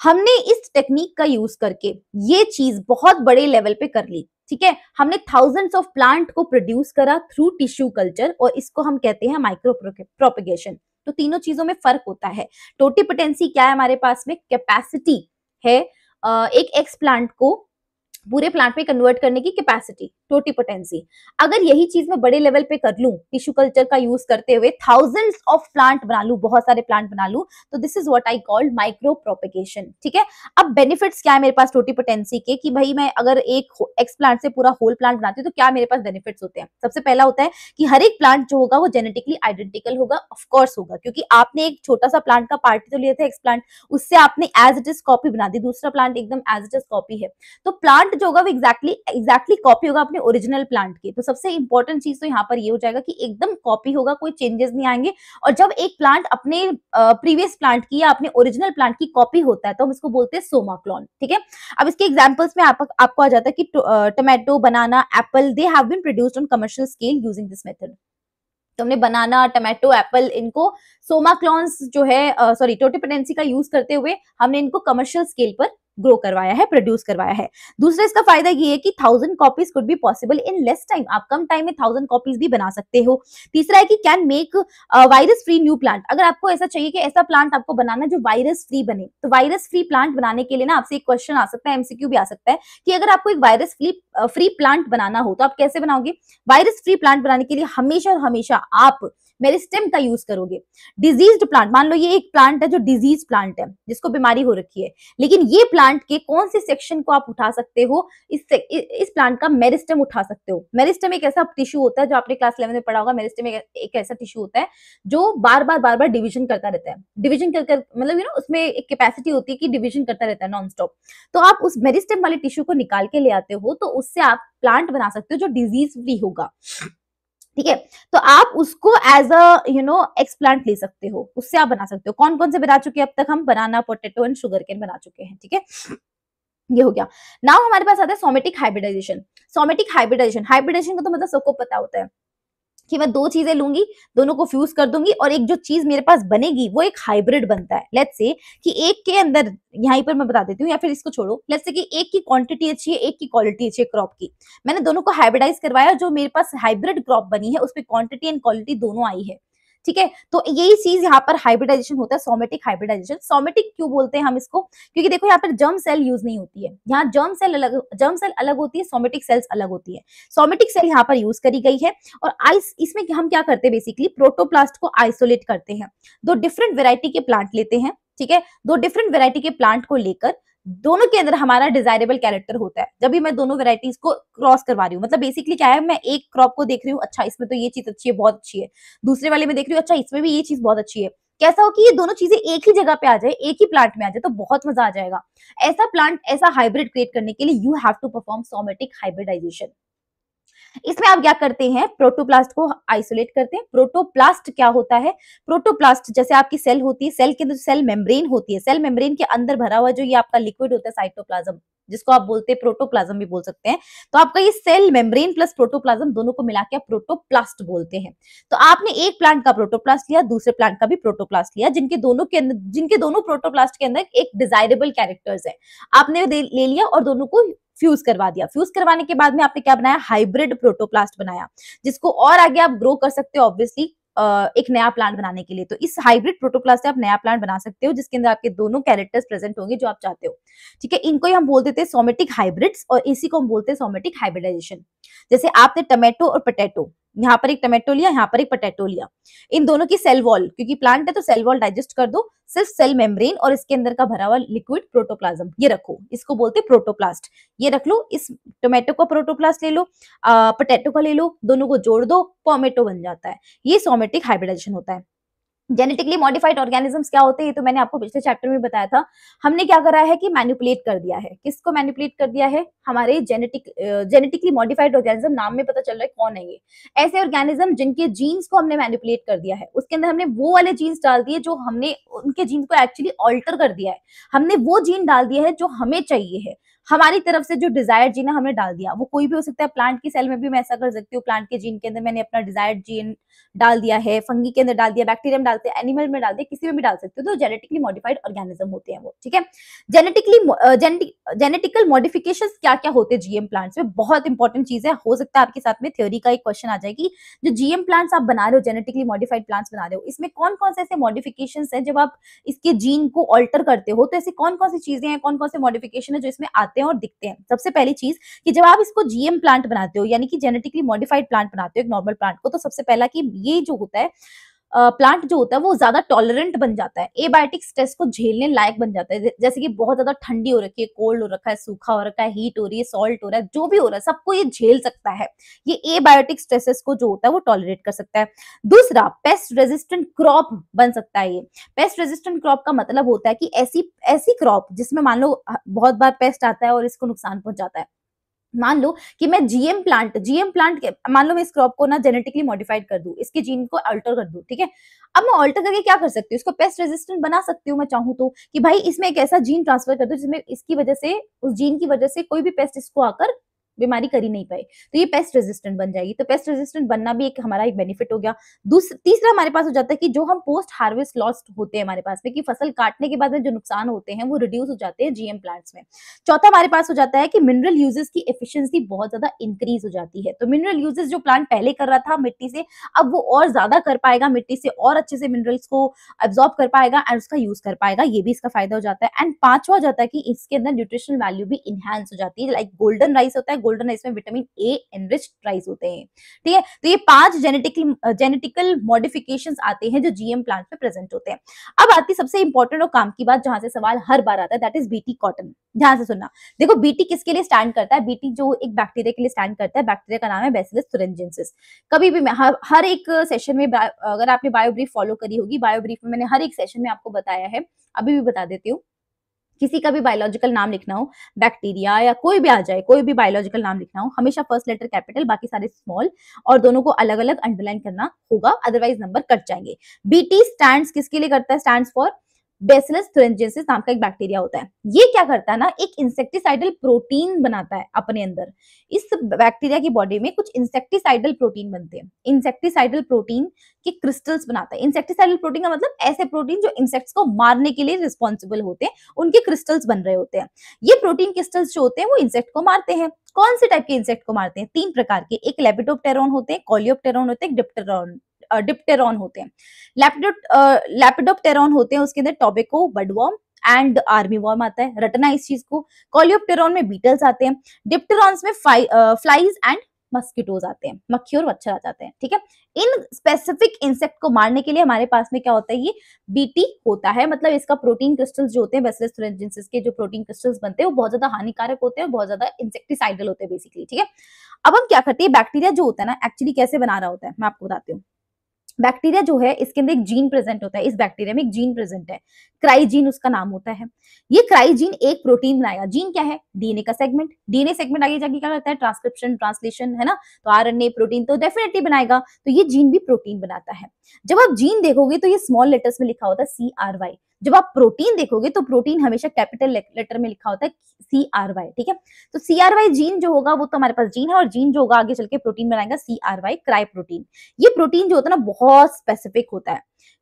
हमने इस टेक्निक का यूज करके ये चीज बहुत बड़े लेवल पे कर ली। ठीक है, हमने थाउजेंड्स ऑफ प्लांट को प्रोड्यूस करा थ्रू टिश्यू कल्चर, और इसको हम कहते हैं माइक्रो प्रोपेगेशन। तो तीनों चीजों में फर्क होता है। टोटीपोटेंसी क्या है, हमारे पास में कैपेसिटी है एक एक्स प्लांट को पूरे प्लांट में कन्वर्ट करने की कैपेसिटी, टोटीपोटेंसी। अगर यही चीज मैं बड़े लेवल पे कर लूं, टिश्यू कल्चर का यूज करते हुए थाउजेंड्स ऑफ प्लांट बना लूं, बहुत सारे प्लांट बना लूं, तो this is what I called micro propagation. ठीक है, अब बेनिफिट्स क्या है मेरे पास टोटीपोटेंसी के, कि भाई मैं अगर एक एक्स प्लांट से पूरा होल प्लांट बनाती हूँ तो क्या मेरे पास बेनिफिट्स होते हैं। सबसे पहला होता है कि हर एक प्लांट जो होगा वो जेनेटिकली आइडेंटिकल होगा, ऑफकोर्स होगा, क्योंकि आपने एक छोटा सा प्लांट का पार्ट तो लिया था एक्स प्लांट, उससे आपने एज इट इज कॉपी बना दी, दूसरा प्लांट एकदम एज इट इज कॉपी है। तो प्लांट जो होगा वो एग्जैक्टली कॉपी होगा अपने ओरिजिनल प्लांट की। तो सबसे इंपॉर्टेंट चीज तो यहाँ पर ये हो जाएगा कि एकदम कॉपी होगा, कोई चेंजेस नहीं आएंगे। और जब एक प्लांट अपने प्रीवियस प्लांट की या अपने ओरिजिनल प्लांट की कॉपी होता है तो हम इसको बोलते हैं सोमा क्लोन। ठीक है, अब इसके एग्जांपल्स में आपको आ जाता है कि tomato, banana, apple, they have been produced on commercial scale using this method. तो हमने बनाना, टोमेटो, एप्पल, इनको सोमा क्लोन्स जो है सॉरी टोटीपोटेंसी का यूज करते हुए हमने इनको कमर्शियल स्केल पर ग्रो करवाया है, प्रोड्यूस करवाया है। दूसरा इसका फायदा ये है कि 1000 copies could be possible in less time, आप कम टाइम में 1000 कॉपीज भी बना सकते हो। तीसरा है कि can make virus free new plant. अगर आपको ऐसा चाहिए कि ऐसा प्लांट आपको बनाना जो वायरस फ्री बने, तो वायरस फ्री प्लांट बनाने के लिए ना आपसे एक क्वेश्चन आ सकता है, एमसीक्यू भी आ सकता है, कि अगर आपको एक वायरस फ्री प्लांट बनाना हो तो आप कैसे बनाओगे। वायरस फ्री प्लांट बनाने के लिए हमेशा और हमेशा आप मेरिस्टेम का यूज करोगे। डिजीज्ड प्लांट, मान लो ये एक प्लांट है जो डिजीज प्लांट है, जिसको बीमारी हो रखी है, लेकिन ये प्लांट के कौन से सेक्शन को आप उठा सकते हो, इस प्लांट का मेरिस्टेम उठा सकते हो। मेरिस्टेम एक ऐसा टिश्यू होता है जो आपने क्लास 11 में पढ़ा होगा। मेरिस्टेम एक ऐसा टिश्यू होता है जो बार बार डिवीजन करता रहता है। डिवीजन कर मतलब उसमें एक कैपेसिटी होती है कि डिवीजन करता रहता है नॉन स्टॉप। तो आप उस मेरिस्टेम वाले टिश्यू को निकाल के ले आते हो, तो उससे आप प्लांट बना सकते हो जो डिजीज फ्री होगा। ठीक है, तो आप उसको एज अ एक्सप्लांट ले सकते हो, उससे आप बना सकते हो। कौन कौन से बना चुके हैं अब तक हम, बनाना, पोटैटो एंड शुगर केन बना चुके हैं। ठीक है, ये हो गया। नाउ हमारे पास आता है सोमेटिक हाइब्रिडाइजेशन। सोमेटिक हाइब्रिडाइजेशन का तो मतलब सबको पता होता है कि मैं दो चीजें लूंगी, दोनों को फ्यूज कर दूंगी और एक जो चीज मेरे पास बनेगी वो एक हाइब्रिड बनता है। लेट्स से कि एक के अंदर, यहीं पर मैं बता देती हूँ या फिर इसको छोड़ो, लेट्स से कि एक की क्वांटिटी अच्छी है, एक की क्वालिटी अच्छी है क्रॉप की। मैंने दोनों को हाइब्रिडाइज करवाया, जो मेरे पास हाइब्रिड क्रॉप बनी है उसमें क्वांटिटी एंड क्वालिटी दोनों आई है। ठीक है, तो यही चीज यहाँ पर हाइब्रिडाइजेशन होता है, सोमेटिक हाइब्रिडाइजेशन। सोमेटिक क्यों बोलते हैं हम इसको, क्योंकि देखो यहाँ पर जर्म सेल यूज नहीं होती है, यहाँ जर्म सेल अलग होती है, सोमेटिक सेल्स अलग होती है। सोमेटिक सेल यहाँ पर यूज करी गई है। और इसमें हम क्या करते हैं, बेसिकली प्रोटोप्लास्ट को आइसोलेट करते हैं। दो डिफरेंट वेराइटी के प्लांट लेते हैं। ठीक है, दो डिफरेंट वेराइटी के प्लांट को लेकर दोनों के अंदर हमारा डिजायरेबल कैरेक्टर होता है। जब भी मैं दोनों वेराइटीज को क्रॉस करवा रही हूँ, मतलब बेसिकली क्या है, मैं एक क्रॉप को देख रही हूँ, अच्छा इसमें तो ये चीज अच्छी है, बहुत अच्छी है, दूसरे वाले में देख रही हूँ, अच्छा इसमें भी ये चीज बहुत अच्छी है। कैसा हो कि ये दोनों चीजें एक ही जगह पे आ जाए, एक ही प्लांट में आ जाए, तो बहुत मजा आ जाएगा। ऐसा प्लांट, ऐसा हाइब्रिड क्रिएट करने के लिए you have to perform somatic hybridisation. इसमें आप क्या करते हैं, प्रोटोप्लास्ट को आइसोलेट करते हैं। प्रोटोप्लास्ट क्या होता है, प्रोटोप्लास्ट जैसे आपकी सेल होती है, सेल के अंदर सेल मेम्ब्रेन होती है, सेल मेम्ब्रेन के अंदर भरा हुआ जो ये आपका लिक्विड होता है साइटोप्लाज्म, जिसको आप बोलते हैं प्रोटोप्लाज्म भी बोल सकते हैं। तो आपका ये सेल मेम्ब्रेन प्लस प्रोटोप्लाज्म दोनों को मिला के प्रोटोप्लास्ट बोलते हैं। तो आपने एक प्लांट का प्रोटोप्लास्ट लिया, दूसरे प्लांट का भी प्रोटोप्लास्ट लिया, जिनके दोनों प्रोटोप्लास्ट के अंदर एक डिजायरेबल कैरेक्टर्स है, आपने ले लिया और दोनों को फ्यूज करवा दिया। फ्यूज करवाने के बाद में आपने क्या बनाया, हाइब्रिड प्रोटोप्लास्ट बनाया, जिसको और आगे आप ग्रो कर सकते हो ऑब्वियसली। एक नया प्लांट बनाने के लिए। तो इस हाइब्रिड प्रोटोप्लास्ट से आप नया प्लांट बना सकते हो जिसके अंदर आपके दोनों कैरेक्टर्स प्रेजेंट होंगे जो आप चाहते हो। ठीक है, इनको ही हम बोल देते हैं सोमेटिक हाइब्रिड्स और इसी को हम बोलते हैं सोमेटिक हाइब्रिडाइजेशन। जैसे आपने टोमेटो और पोटैटो, यहाँ पर एक टोमेटो लिया, यहाँ पर एक पोटैटो लिया, इन दोनों की सेल वॉल, क्योंकि प्लांट है तो सेल वॉल डाइजेस्ट कर दो, सिर्फ सेल मेम्ब्रेन और इसके अंदर का भरा हुआ लिक्विड प्रोटोप्लाज्म ये रखो, इसको बोलते हैं प्रोटोप्लास्ट। ये रख लो, इस टोमेटो का प्रोटोप्लास्ट ले लो, पोटैटो का ले लो, दोनों को जोड़ दो, पोमेटो बन जाता है। ये सोमेटिक हाइब्रिडाइजेशन होता है। जेनेटिकली मॉडिफाइड ऑर्गेनिजम्स क्या होते हैं, ये तो मैंने आपको पिछले चैप्टर में बताया था। हमने क्या करा है कि मैनिपुलेट कर दिया है। किसको मैनिपुलेट कर दिया है? हमारे जेनेटिकली मॉडिफाइड ऑर्गेनिज्म, नाम में पता चल रहा है कौन है ये। ऐसे ऑर्गेनिज्म जिनके जीन्स को हमने मैनिपुलेट कर दिया है, उसके अंदर हमने वो वाले जीन्स डाल दिए जो हमने उनके जीन्स को एक्चुअली ऑल्टर कर दिया है। हमने वो जीन डाल दिया है जो हमें चाहिए है, हमारी तरफ से जो डिजायर्ड जीन है हमने डाल दिया। वो कोई भी हो सकता है, प्लांट की सेल में भी मैं ऐसा कर सकती हूँ, प्लांट के जीन के अंदर मैंने अपना डिजायर्ड जीन डाल दिया है, फंगी के अंदर डाल दिया, बैक्टीरिया में डालते हैं, एनिमल में डाल दिया, किसी में भी डाल सकते हो। तो जेनेटिकली मॉडिफाइड ऑर्गेनिज्म होते हैं वो। ठीक है, जेनेटिकल मॉडिफिकेशंस क्या क्या होते हैं जीएम प्लांट्स में, बहुत इंपॉर्टेंट चीज है। हो सकता है आपके साथ में थ्योरी का एक क्वेश्चन आ जाएगी। जो जीएम प्लांट्स आप बना रहे हो, जेनेटिकली मॉडिफाइड प्लांट्स बना रहे हो, इसमें कौन कौन से ऐसे मॉडिफिकेशंस हैं जब आप इसके जीन को ऑल्टर करते हो, तो ऐसी कौन कौन सी चीजें हैं, कौन कौन से मॉडिफिकेशन है जो इसमें आते हैं और दिखते हैं। सबसे पहली चीज कि जब आप इसको जीएम प्लांट बनाते हो, यानी कि जेनेटिकली मॉडिफाइड प्लांट बनाते हो एक नॉर्मल प्लांट को, तो सबसे पहला कि ये जो होता है प्लांट जो होता है वो ज्यादा टॉलरेंट बन जाता है, एबायोटिक स्ट्रेस को झेलने लायक बन जाता है। जैसे कि बहुत ज्यादा ठंडी हो रखी है, कोल्ड हो रखा है, सूखा हो रखा है, हीट हो रही है, सॉल्ट हो रहा है, जो भी हो रहा है सबको ये झेल सकता है। ये एबायोटिक स्ट्रेसेस को जो होता है वो टॉलरेट कर सकता है। दूसरा, पेस्ट रेजिस्टेंट क्रॉप बन सकता है। ये पेस्ट रेजिस्टेंट क्रॉप का मतलब होता है कि ऐसी ऐसी क्रॉप जिसमें मान लो बहुत बार पेस्ट आता है और इसको नुकसान पहुंचाता है। मान लो कि मैं जीएम प्लांट मान लो मैं इस क्रॉप को ना जेनेटिकली मॉडिफाइड कर दूं, इसके जीन को अल्टर कर दूं। ठीक है, अब मैं अल्टर करके क्या कर सकती हूँ, इसको पेस्ट रेजिस्टेंट बना सकती हूँ मैं चाहूँ तो, कि भाई इसमें एक ऐसा जीन ट्रांसफर कर दो जिसमें इसकी वजह से, उस जीन की वजह से कोई भी पेस्ट इसको आकर बीमारी कर ही नहीं पाए, तो ये पेस्ट रेजिस्टेंट बन जाएगी। तो पेस्ट रेजिस्टेंट बनना भी एक हमारा एक बेनिफिट हो गया। तीसरा हमारे पास हो जाता है कि जो हम पोस्ट हार्वेस्ट लॉस्ट होते हैं हमारे पास में, कि फसल काटने के बाद में जो नुकसान होते हैं वो रिड्यूस हो जाते हैं जीएम प्लांट्स में। चौथा हमारे पास हो जाता है कि मिनरल यूजेस की एफिशिएंसी बहुत ज्यादा इंक्रीज हो जाती है। तो मिनरल यूजेस जो प्लांट पहले कर रहा था मिट्टी से, अब वो और ज्यादा कर पाएगा, मिट्टी से और अच्छे से मिनरल्स को एब्जॉर्ब कर पाएगा एंड उसका यूज कर पाएगा, ये भी इसका फायदा हो जाता है। एंड पांचवा हो जाता है कि इसके अंदर न्यूट्रिशनल वैल्यू भी इनहैंस हो जाती है। लाइक गोल्डन राइस होता है, गोल्डन राइस में विटामिन ए एनरिच्ड राइस होते हैं। ठीक है, तो ये 5 जेनेटिकल मॉडिफिकेशंस आते हैं जो जीएम प्लांट में प्रेजेंट होते हैं। अब आती सबसे इंपॉर्टेंट और काम की बात, जहां से सवाल हर बार आता है, दैट इज बीटी कॉटन। ध्यान से सुनना। देखो बीटी किसके लिए स्टैंड करता है? बीटी जो एक बैक्टीरिया के लिए स्टैंड करता है, बैक्टीरिया का नाम है बैसिलस thuringiensis। कभी भी हर एक सेशन में, अगर आपने बायोब्रीफ फॉलो करी होगी, बायोब्रीफ में मैंने हर एक सेशन में आपको बताया है, अभी भी बता देती हूँ। किसी का भी बायोलॉजिकल नाम लिखना हो, बैक्टीरिया या कोई भी आ जाए, कोई भी बायोलॉजिकल नाम लिखना हो, हमेशा फर्स्ट लेटर कैपिटल, बाकी सारे स्मॉल, और दोनों को अलग अलग अंडरलाइन करना होगा, अदरवाइज नंबर कट जाएंगे। बीटी स्टैंड्स किसके लिए करता है? स्टैंड्स फॉर बैसिलस thuringiensis नाम का एक बैक्टीरिया होता है। ये क्या करता है ना, एक इंसेक्टिसाइडल प्रोटीन बनाता है अपने अंदर। इस बैक्टीरिया की बॉडी में कुछ इंसेक्टिसाइडल प्रोटीन बनते हैं। इंसेक्टिसाइडल प्रोटीन के क्रिस्टल्स बनाता है। इंसेक्टिसाइडल प्रोटीन का मतलब ऐसे प्रोटीन जो इंसेक्ट्स को मारने के लिए रिस्पॉन्सिबल होते हैं, उनके क्रिस्टल्स बन रहे होते हैं। ये प्रोटीन क्रिस्टल्स जो होते हैं वो इंसेक्ट को मारते हैं। कौन से टाइप के इंसेक्ट को मारते हैं? 3 प्रकार के, एक लेपिडोप्टेरॉन होते हैं, कॉलियोप्टेरॉन होते हैं, डिप्टेरॉन होते हैं। लेपिडोप्टेरॉन होते हैं, उसके अंदर टोबैको, बडवर्म एंड आर्मी वर्म आता है, रटना इस चीज को। कॉलियोप्टेरॉन में बीटल्स आते हैं, डिप्टेरॉन्स में फ्लाइज एंड मस्किटोज आते हैं, मक्खी और मच्छर आ जाते हैं। ठीक है, इन स्पेसिफिक इंसेक्ट को मारने के लिए हमारे पास में क्या होता है? ये बीटी होता है। मतलब इसका प्रोटीन क्रिस्टल्स जो होते हैं, बैसिलस thuringiensis के जो प्रोटीन क्रिस्टल्स बनते हैं वो बहुत ज्यादा हानिकारक होते हैं, बहुत ज्यादा इंसेक्टिसाइडल होते हैं बेसिकली। ठीक है, अब हम क्या करते हैं, बैक्टीरिया जो होता है ना, एक्चुअली कैसे बना रहा होता है मैं आपको बताती हूँ। बैक्टीरिया जो है इसके अंदर एक जीन प्रेजेंट होता है, इस बैक्टीरिया में एक जीन प्रेजेंट है, क्राइजीन उसका नाम होता है। ये क्राइजीन एक प्रोटीन बनाएगा। जीन क्या है? डीएनए का सेगमेंट। डीएनए सेगमेंट आगे जाके क्या करता है? ट्रांसक्रिप्शन, ट्रांसलेशन, है ना। तो आरएनए प्रोटीन तो डेफिनेटली बनाएगा, तो ये जीन भी प्रोटीन बनाता है। जब आप जीन देखोगे तो ये स्मॉल लेटर्स में लिखा होता है CRY। जब आप प्रोटीन देखोगे तो प्रोटीन हमेशा कैपिटल लेटर में लिखा होता है CRY। ठीक है, तो CRY जीन जो होगा वो तो हमारे पास जीन है, और जीन जो होगा आगे चल के प्रोटीन बनाएगा CRY क्राई प्रोटीन। ये प्रोटीन जो होता है ना बहुत स्पेसिफिक होता है,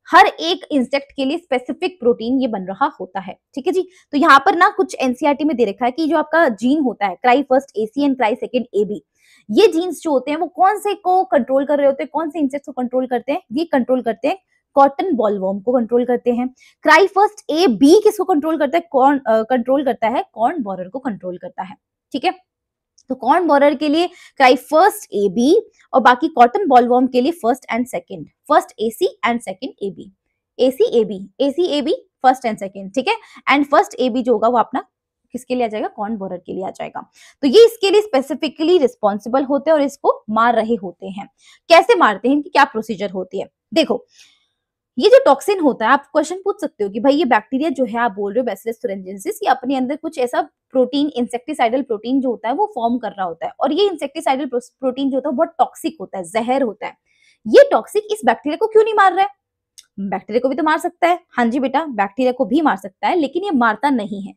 हर एक इंसेक्ट के लिए स्पेसिफिक प्रोटीन ये बन रहा होता है। ठीक है जी, तो यहाँ पर ना कुछ एनसीईआरटी में दे रखा है कि जो आपका जीन होता है cry first AC and cry second AB, ये जीन्स जो होते हैं वो कौन से को कंट्रोल कर रहे होते हैं, कौन से इंसेक्ट्स को कंट्रोल करते हैं, ये कंट्रोल करते हैं कॉटन बॉलवर्म को कंट्रोल करते हैं। क्राई फर्स्ट ए बी किसको कंट्रोल करता है, कौन कंट्रोल करता है, कॉर्न बोरर को कंट्रोल करता है। ठीक है, तो कॉर्न बोरर के लिए क्राई फर्स्ट ए बी और बाकी कॉटन बॉलवर्म के लिए first and second, first A C and second A B, A C A B, A C A B first and second. ठीक है, एंड फर्स्ट ए बी जो होगा वो अपना किसके लिए आ जाएगा, कॉर्न बोरर के लिए आ जाएगा। तो ये इसके लिए स्पेसिफिकली रिस्पॉन्सिबल होते हैं और इसको मार रहे होते हैं। कैसे मारते हैं, इनकी क्या प्रोसीजर होती है, देखो ये जो टॉक्सिन होता है, आप क्वेश्चन पूछ सकते हो कि भाई ये बैक्टीरिया जो है आप बोल रहे हो बैसिलस thuringiensis, ये अपने अंदर कुछ ऐसा प्रोटीन, इंसेक्टिसाइडल प्रोटीन जो होता है वो फॉर्म कर रहा होता है, और ये इंसेक्टिसाइडल प्रोटीन जो होता है बहुत टॉक्सिक होता है, जहर होता है। ये टॉक्सिक इस बैक्टीरिया को क्यों नहीं मार रहा है, बैक्टीरिया को भी तो मार सकता है, हाँ जी बेटा बैक्टीरिया को भी मार सकता है, लेकिन ये मारता नहीं है।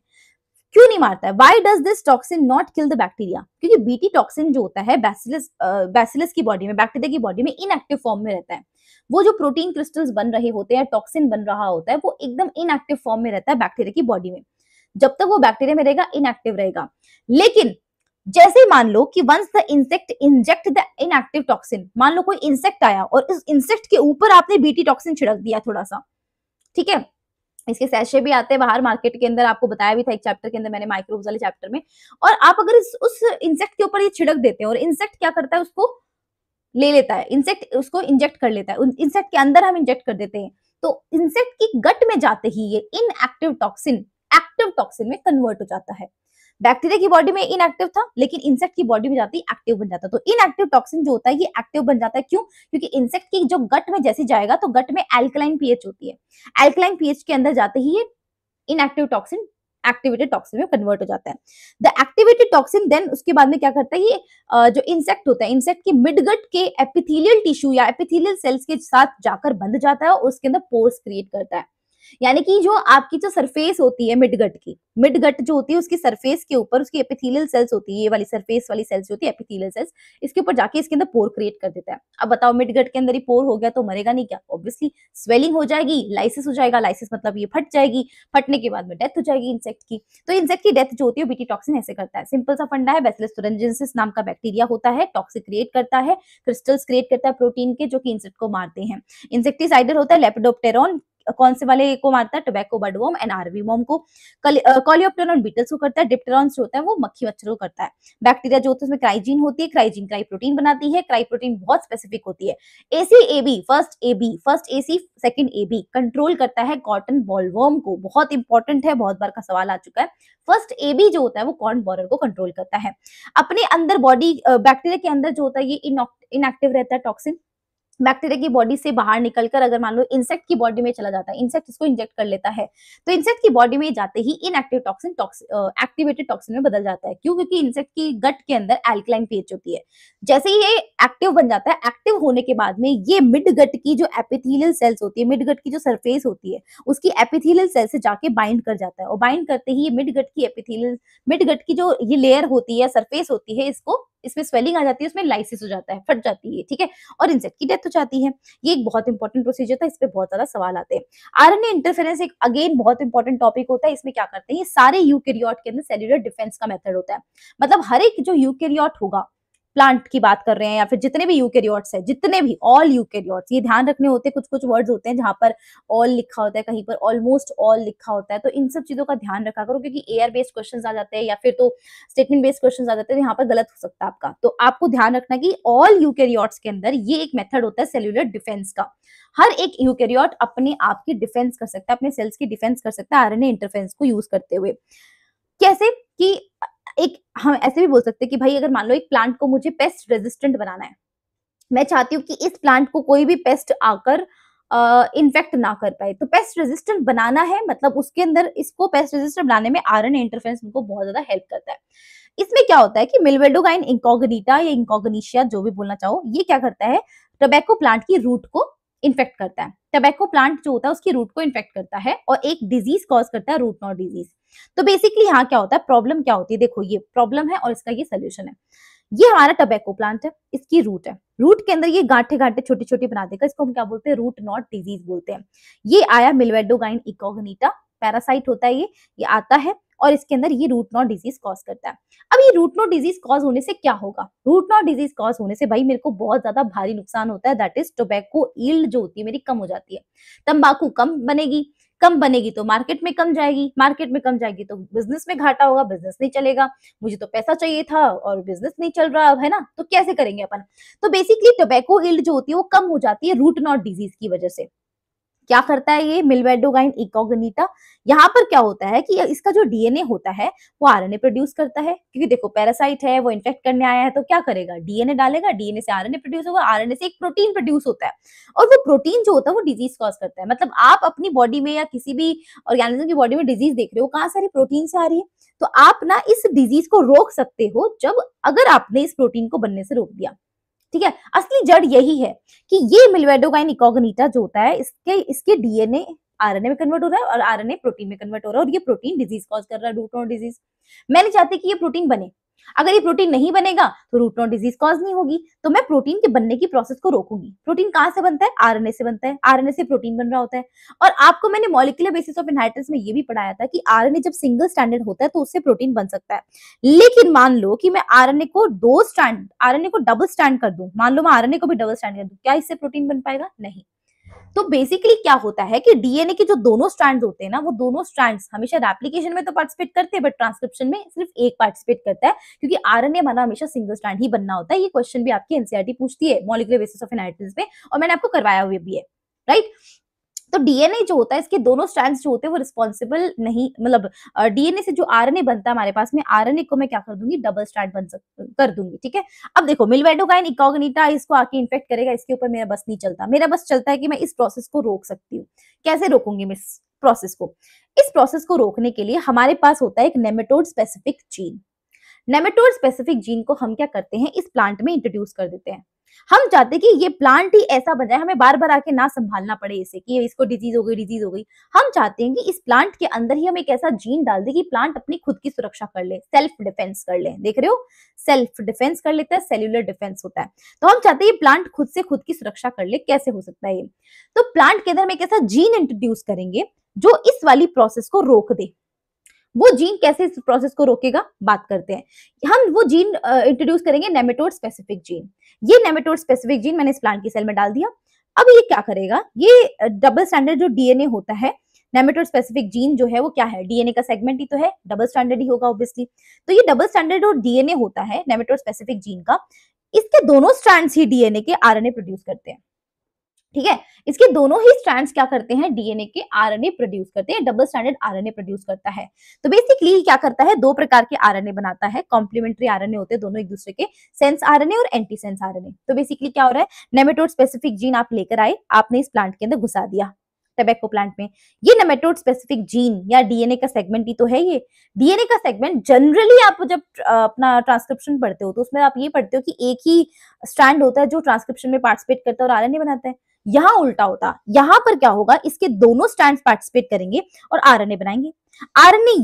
क्यों नहीं मारता है, why does this toxin not kill the bacteria, क्योंकि बीटी टॉक्सिन जो होता है बैसिलस की बॉडी में, बैक्टीरिया की बॉडी में इनएक्टिव फॉर्म में रहता है। वो जो प्रोटीन क्रिस्टल्स बन रहे होते हैं, टॉक्सिन बन रहा होता है, वो एकदम इनएक्टिव फॉर्म में रहता है बैक्टीरिया की बॉडी में। जब तक वो बैक्टीरिया में रहेगा इनएक्टिव रहेगा, लेकिन जैसे मान लो कि once the insect inject the inactive toxin, मान लो कोई इंसेक्ट आया और इस इंसेक्ट के ऊपर आपने बीटी टॉक्सिन छिड़क दिया थोड़ा सा, ठीक है, इसके सैशे भी आते हैं बाहर मार्केट के अंदर, आपको बताया भी था एक चैप्टर के अंदर मैंने, माइक्रोब्स वाले चैप्टर में। और आप अगर उस इंसेक्ट के ऊपर ये छिड़क देते हैं और इंसेक्ट क्या करता है, उसको ले लेता है, इंसेक्ट उसको इंजेक्ट कर लेता है, इंसेक्ट के अंदर हम इंजेक्ट कर देते हैं, तो इंसेक्ट की गट में जाते ही ये इनएक्टिव टॉक्सिन एक्टिव टॉक्सिन में कन्वर्ट हो जाता है। बैक्टीरिया की बॉडी में इनएक्टिव था, लेकिन इंसेक्ट की बॉडी में जाते ही एक्टिव बन जाता है। तो इनएक्टिव टॉक्सिन जो होता है ये एक्टिव बन जाता है, क्यों, क्योंकि इंसेक्ट की जो गट में जैसे जाएगा तो गट में अल्कलाइन पीएच होती है, अल्कलाइन पीएच के अंदर जाते ही ये इनएक्टिव टॉक्सिन एक्टिवेटेड टॉक्सिन में कन्वर्ट हो जाता है। द एक्टिवेटेड टॉक्सिन देन उसके बाद में क्या करता है, ये जो इंसेक्ट होता है, इंसेक्ट के मिडगट के एपिथेलियल टिश्यू या एपिथेलियल सेल्स के साथ जाकर बंध जाता है और उसके अंदर पोर्स क्रिएट करता है। यानी कि जो आपकी जो सरफेस होती है मिडगट की, मिडगट जो होती है उसकी सरफेस के ऊपर उसकी एपिथेलियल सेल्स होती है, ये वाली सरफेस वाली सेल्स होती है एपिथेलियल सेल्स, इसके ऊपर जाके इसके अंदर पोर क्रिएट कर देता है। अब बताओ मिडगट के अंदर ही पोर हो गया तो मरेगा नहीं क्या, ऑब्वियसली स्वेलिंग हो जाएगी, लाइसिस हो जाएगा, लाइसिस मतलब ये फट जाएगी, फटने के बाद में डेथ हो जाएगी इंसेक्ट की। तो इंसेक्ट की डेथ जो होती है बीटी टॉक्सिन ऐसे करता है। सिंपल सा फंडा है, बैसिलस thuringiensis नाम का बैक्टीरिया होता है, टॉक्सिक क्रिएट करता है, क्रिस्टल्स क्रिएट करता है प्रोटीन के जो कि इंसेक्ट को मारते हैं। इंसेक्टिसाइडर होता है लेपिडोप्टेरॉन, कौन से वाले को मारता है, टोबैको बडवर्म एंड आर्वीवर्म को। कॉलियोप्टेरॉन बीटल्स को करता है, डिप्टेरॉन जो होता है वो मक्खी मच्छर को करता है। बैक्टीरिया जो होता है उसमें क्राइजीन होती है, क्राइजीन क्राई प्रोटीन बनाती है, क्राई प्रोटीन बहुत स्पेसिफिक होती है। ACAB first AB, first AC second AB control करता है कॉटन बॉलवर्म को, बहुत इंपॉर्टेंट है, बहुत बार का सवाल आ चुका है। फर्स्ट एबी जो होता है वो कॉर्न बोरर को कंट्रोल करता है। अपने अंदर बॉडी बैक्टीरिया के अंदर जो होता है ये इनएक्टिव रहता है टॉक्सिन, बैक्टीरिया की बॉडी से बाहर निकलकर अगर मान लो इंसेक्ट की बॉडी में चला जाता है, इंसेक्ट इसको इंजेक्ट कर लेता है, तो इंसेक्ट की बॉडी में जाते ही इनएक्टिव टॉक्सिन एक्टिवेटेड टॉक्सिन में बदल जाता है। क्यों, क्योंकि इंसेक्ट की गट के अंदर अल्कलाइन पीएच होती है। जैसे ही ये एक्टिव बन जाता है, एक्टिव होने के बाद में ये मिड गट की जो एपिथेलियल सेल्स होती है, मिड गट की जो सरफेस होती है उसकी एपिथेलियल सेल से जाके बाइंड कर जाता है, और बाइंड करते ही ये मिड गट की जो ये लेयर होती है, सरफेस होती है, इसमें स्वेलिंग आ जाती है, उसमें लाइसिस हो जाता है, फट जाती है, ठीक है, और इंसेक्ट की डेथ हो जाती है। ये एक बहुत इंपॉर्टेंट प्रोसीजर था, इस पे बहुत ज्यादा सवाल आते हैं। आरएनए इंटरफेरेंस एक अगेन बहुत इंपॉर्टेंट टॉपिक होता है। इसमें क्या करते हैं, ये सारे यूकेरियोट के अंदर सेल्यूलर डिफेंस का मेथड होता है। मतलब हर एक जो यूकेरियोट होगा, प्लांट की बात कर रहे हैं या फिर जितने भी यूकेरियोट्स है, जितने भी ऑल यूकेरियोट्स, ये ध्यान रखने होते हैं, कुछ कुछ वर्ड्स होते हैं जहां पर ऑल लिखा होता है, कहीं पर ऑलमोस्ट ऑल लिखा होता है, तो इन सब चीजों का ध्यान रखा करो, क्योंकि एयर बेस्ड क्वेश्चंस आ जाते हैं या फिर तो स्टेटमेंट बेस्ड क्वेश्चंस आ जाते हैं, यहाँ पर गलत हो सकता है आपका। तो आपको ध्यान रखना कि ऑल यूकेरियोट्स के अंदर ये एक मेथड होता है सेल्यूलर डिफेंस का। हर एक यूकेरियोट अपने आप की डिफेंस कर सकता है, अपने सेल्स की डिफेंस कर सकता है आरएनए इंटरफेरेंस को यूज करते हुए। कैसे कि एक हम ऐसे भी बोल सकते हैं कि भाई अगर मान लो एक प्लांट को मुझे पेस्ट रेजिस्टेंट बनाना है, मैं चाहती हूँ कि इस प्लांट को कोई भी पेस्ट आकर इन्फेक्ट ना कर पाए, तो पेस्ट रेजिस्टेंट बनाना है, मतलब उसके अंदर इसको पेस्ट रेजिस्टेंट बनाने में आरएनए इंटरफेरेंस उनको बहुत ज्यादा हेल्प करता है। इसमें क्या होता है कि मिल्वेडोगाइन इंकॉग्निटा या इंकॉग्निशिया जो भी बोलना चाहो, ये क्या करता है, टोबैको प्लांट की रूट को इन्फेक्ट करता है। टोबैको प्लांट जो होता है उसकी रूट को इन्फेक्ट करता है और एक डिजीज कॉज करता है, रूट नॉट डिजीज। तो बेसिकली यहाँ क्या होता है, प्रॉब्लम क्या होती है, देखो ये प्रॉब्लम है और इसका ये सोल्यूशन है। ये हमारा टोबैको प्लांट है, इसकी रूट है, रूट के अंदर ये गांठे गांठे छोटी छोटी बना देगा, इसको हम क्या बोलते हैं, रूट नॉट डिजीज बोलते हैं। ये आया मिल्वेडोगाइन इंकॉग्निटा, पैरासाइट होता है ये आता है और इसके अंदर ये रूट नॉट डिजीज कॉज करता है। अब ये रूट नॉट डिजीज कॉज होने से क्या होगा? रूट नॉट डिजीज कॉज होने से भाई मेरे को बहुत ज्यादा भारी नुकसान होता है, दैट इज टोबैको यील्ड जो होती है मेरी कम हो जाती है। तंबाकू कम बनेगी तो मार्केट में कम जाएगी, मार्केट में कम जाएगी तो बिजनेस में घाटा होगा, बिजनेस नहीं चलेगा, मुझे तो पैसा चाहिए था और बिजनेस नहीं चल रहा अब, है ना, तो कैसे करेंगे अपन? तो बेसिकली टोबैको यील्ड जो होती है वो कम हो जाती है रूट नॉट डिजीज की वजह से। क्या करता है ये मिलवेडोगाइन इनकॉग्निटा? यहाँ पर क्या होता है कि इसका जो डीएनए होता है वो आरएनए प्रोड्यूस करता है, क्योंकि देखो पैरासाइट है, वो इन्फेक्ट करने आया है तो क्या करेगा? डीएनए डालेगा, डीएनए से आरएनए प्रोड्यूस होगा, आरएनए से एक प्रोटीन प्रोड्यूस होता है और वो प्रोटीन जो होता है वो डिजीज कॉज करता है। मतलब आप अपनी बॉडी में या किसी भी ऑर्गेनिज्म की बॉडी में डिजीज देख रहे हो, कहाँ सारी प्रोटीन से आ रही है, तो आप ना इस डिजीज को रोक सकते हो जब अगर आपने इस प्रोटीन को बनने से रोक दिया। ठीक है, असली जड़ यही है कि ये मिलवेडोगाइन इनकॉग्निटा जो होता है इसके डीएनए आरएनए में कन्वर्ट हो रहा है और आरएनए प्रोटीन में कन्वर्ट हो रहा है और ये प्रोटीन डिजीज कॉज कर रहा है, रूट नॉट डिजीज। मैं नहीं चाहती कि ये प्रोटीन बने। अगर ये प्रोटीन नहीं बनेगा तो रूट नॉट डिजीज कॉज नहीं होगी, तो मैं प्रोटीन के बनने की प्रोसेस को रोकूंगी। प्रोटीन कहाँ से बनता है? आरएनए से बनता है, आरएनए से प्रोटीन बन रहा होता है। और आपको मैंने मॉलिक्यूलर बेसिस ऑफ इनहेरिटेंस में ये भी पढ़ाया था कि आरएनए जब सिंगल स्टैंडर्ड होता है तो उससे प्रोटीन बन सकता है। लेकिन मान लो कि मैं आरएनए को डबल स्टैंड कर दूं, मान लो मैं आरएनए को भी डबल स्टैंड कर दूं, क्या इससे प्रोटीन बन पाएगा? नहीं। तो बेसिकली क्या होता है कि डीएनए के जो दोनों स्ट्रैंड्स होते हैं ना, वो दोनों स्ट्रैंड्स हमेशा रेप्लिकेशन में तो पार्टिसिपेट करते हैं बट ट्रांसक्रिप्शन में सिर्फ एक पार्टिसिपेट करता है, क्योंकि आरएनए बना हमेशा सिंगल स्ट्रैंड ही बनना होता है। ये क्वेश्चन भी आपकी एनसीईआरटी पूछती है मॉलिक्यूलर बेसिस ऑफ इनहेरिटेंस में और मैंने आपको करवाया हुआ भी है, राइट। तो डीएनए जो होता है इसके दोनों स्ट्रैंड्स जो होते हैं वो रिस्पॉन्सिबल नहीं, मतलब डीएनए से जो आरएनए बनता है हमारे पास में, आरएनए को मैं क्या कर दूंगी? डबल स्ट्रैंड कर दूंगी। ठीक है, अब देखो मिलवेडोगाइन इनकॉग्निटा इसको आके इन्फेक्ट करेगा, इसके ऊपर मेरा बस नहीं चलता। मेरा बस चलता है कि मैं इस प्रोसेस को रोक सकती हूँ। कैसे रोकूंगी मैं इस प्रोसेस को? इस प्रोसेस को रोकने के लिए हमारे पास होता है एक nematode specific gene. Nematode specific gene को हम क्या करते हैं? इस प्लांट में इंट्रोड्यूस कर देते हैं। हम चाहते हैं कि ये प्लांट ही ऐसा बन जाए, हमें बार बार आके ना संभालना पड़े इसे कि इसको डिजीज हो गई। हम चाहते हैं कि इस प्लांट के अंदर ही हम एक ऐसा जीन डाल दे कि प्लांट अपनी खुद की सुरक्षा कर ले, सेल्फ डिफेंस कर ले। देख रहे हो, सेल्फ डिफेंस कर लेता है, सेल्यूलर डिफेंस होता है। तो हम चाहते हैं ये प्लांट खुद से खुद की सुरक्षा कर ले। कैसे हो सकता है ये? तो प्लांट के अंदर हम एक ऐसा जीन इंट्रोड्यूस करेंगे जो इस वाली प्रोसेस को रोक दे। वो जीन कैसे इस प्रोसेस को रोकेगा, बात करते हैं। हम वो जीन इंट्रोड्यूस करेंगे, नेमेटोड स्पेसिफिक जीन। ये नेमेटोड स्पेसिफिक जीन मैंने इस प्लांट की सेल में डाल दिया। अब ये क्या करेगा? ये डबल स्टैंडर्ड जो डीएनए होता है, नेमेटोड स्पेसिफिक जीन जो है वो क्या है? डीएनए का सेगमेंट ही तो है, डबल स्टैंडर्ड ही होगा ऑब्वियसली। तो ये डबल स्टैंडर्ड और डीएनए होता है नेमेटोड स्पेसिफिक जीन का, इसके दोनों स्ट्रैंड्स ही डीएनए के आरएनए प्रोड्यूस करते हैं। ठीक है, इसके दोनों ही स्ट्रैंड्स क्या करते हैं? डीएनए के आरएनए प्रोड्यूस करते हैं, डबल स्टैंडर्ड आरएनए प्रोड्यूस करता है। तो बेसिकली क्या करता है? दो प्रकार के आरएनए बनाता है, कॉम्प्लीमेंट्री आरएनए होते हैं दोनों एक दूसरे के, सेंस आरएनए और एंटी सेंस आरएनए। तो बेसिकली क्या हो रहा है? नेमेटोड स्पेसिफिक जीन आप लेकर आए, आपने इस प्लांट के अंदर घुसा दिया, टोबैको प्लांट में। ये नेमेटोड स्पेसिफिक जीन या डीएनए का सेगमेंट ही तो है ये। डीएनए का सेगमेंट जनरली आप जब अपना ट्रांसक्रिप्शन पढ़ते हो तो उसमें आप ये पढ़ते हो कि एक ही स्ट्रैंड होता है जो ट्रांसक्रिप्शन में पार्टिसिपेट करता है और आरएनए बनाता है। यहाँ उल्टा होता, यहाँ पर क्या होगा? इसके दोनों स्ट्रैंड्स पार्टिसिपेट करेंगे और आरएनए बनाएंगे।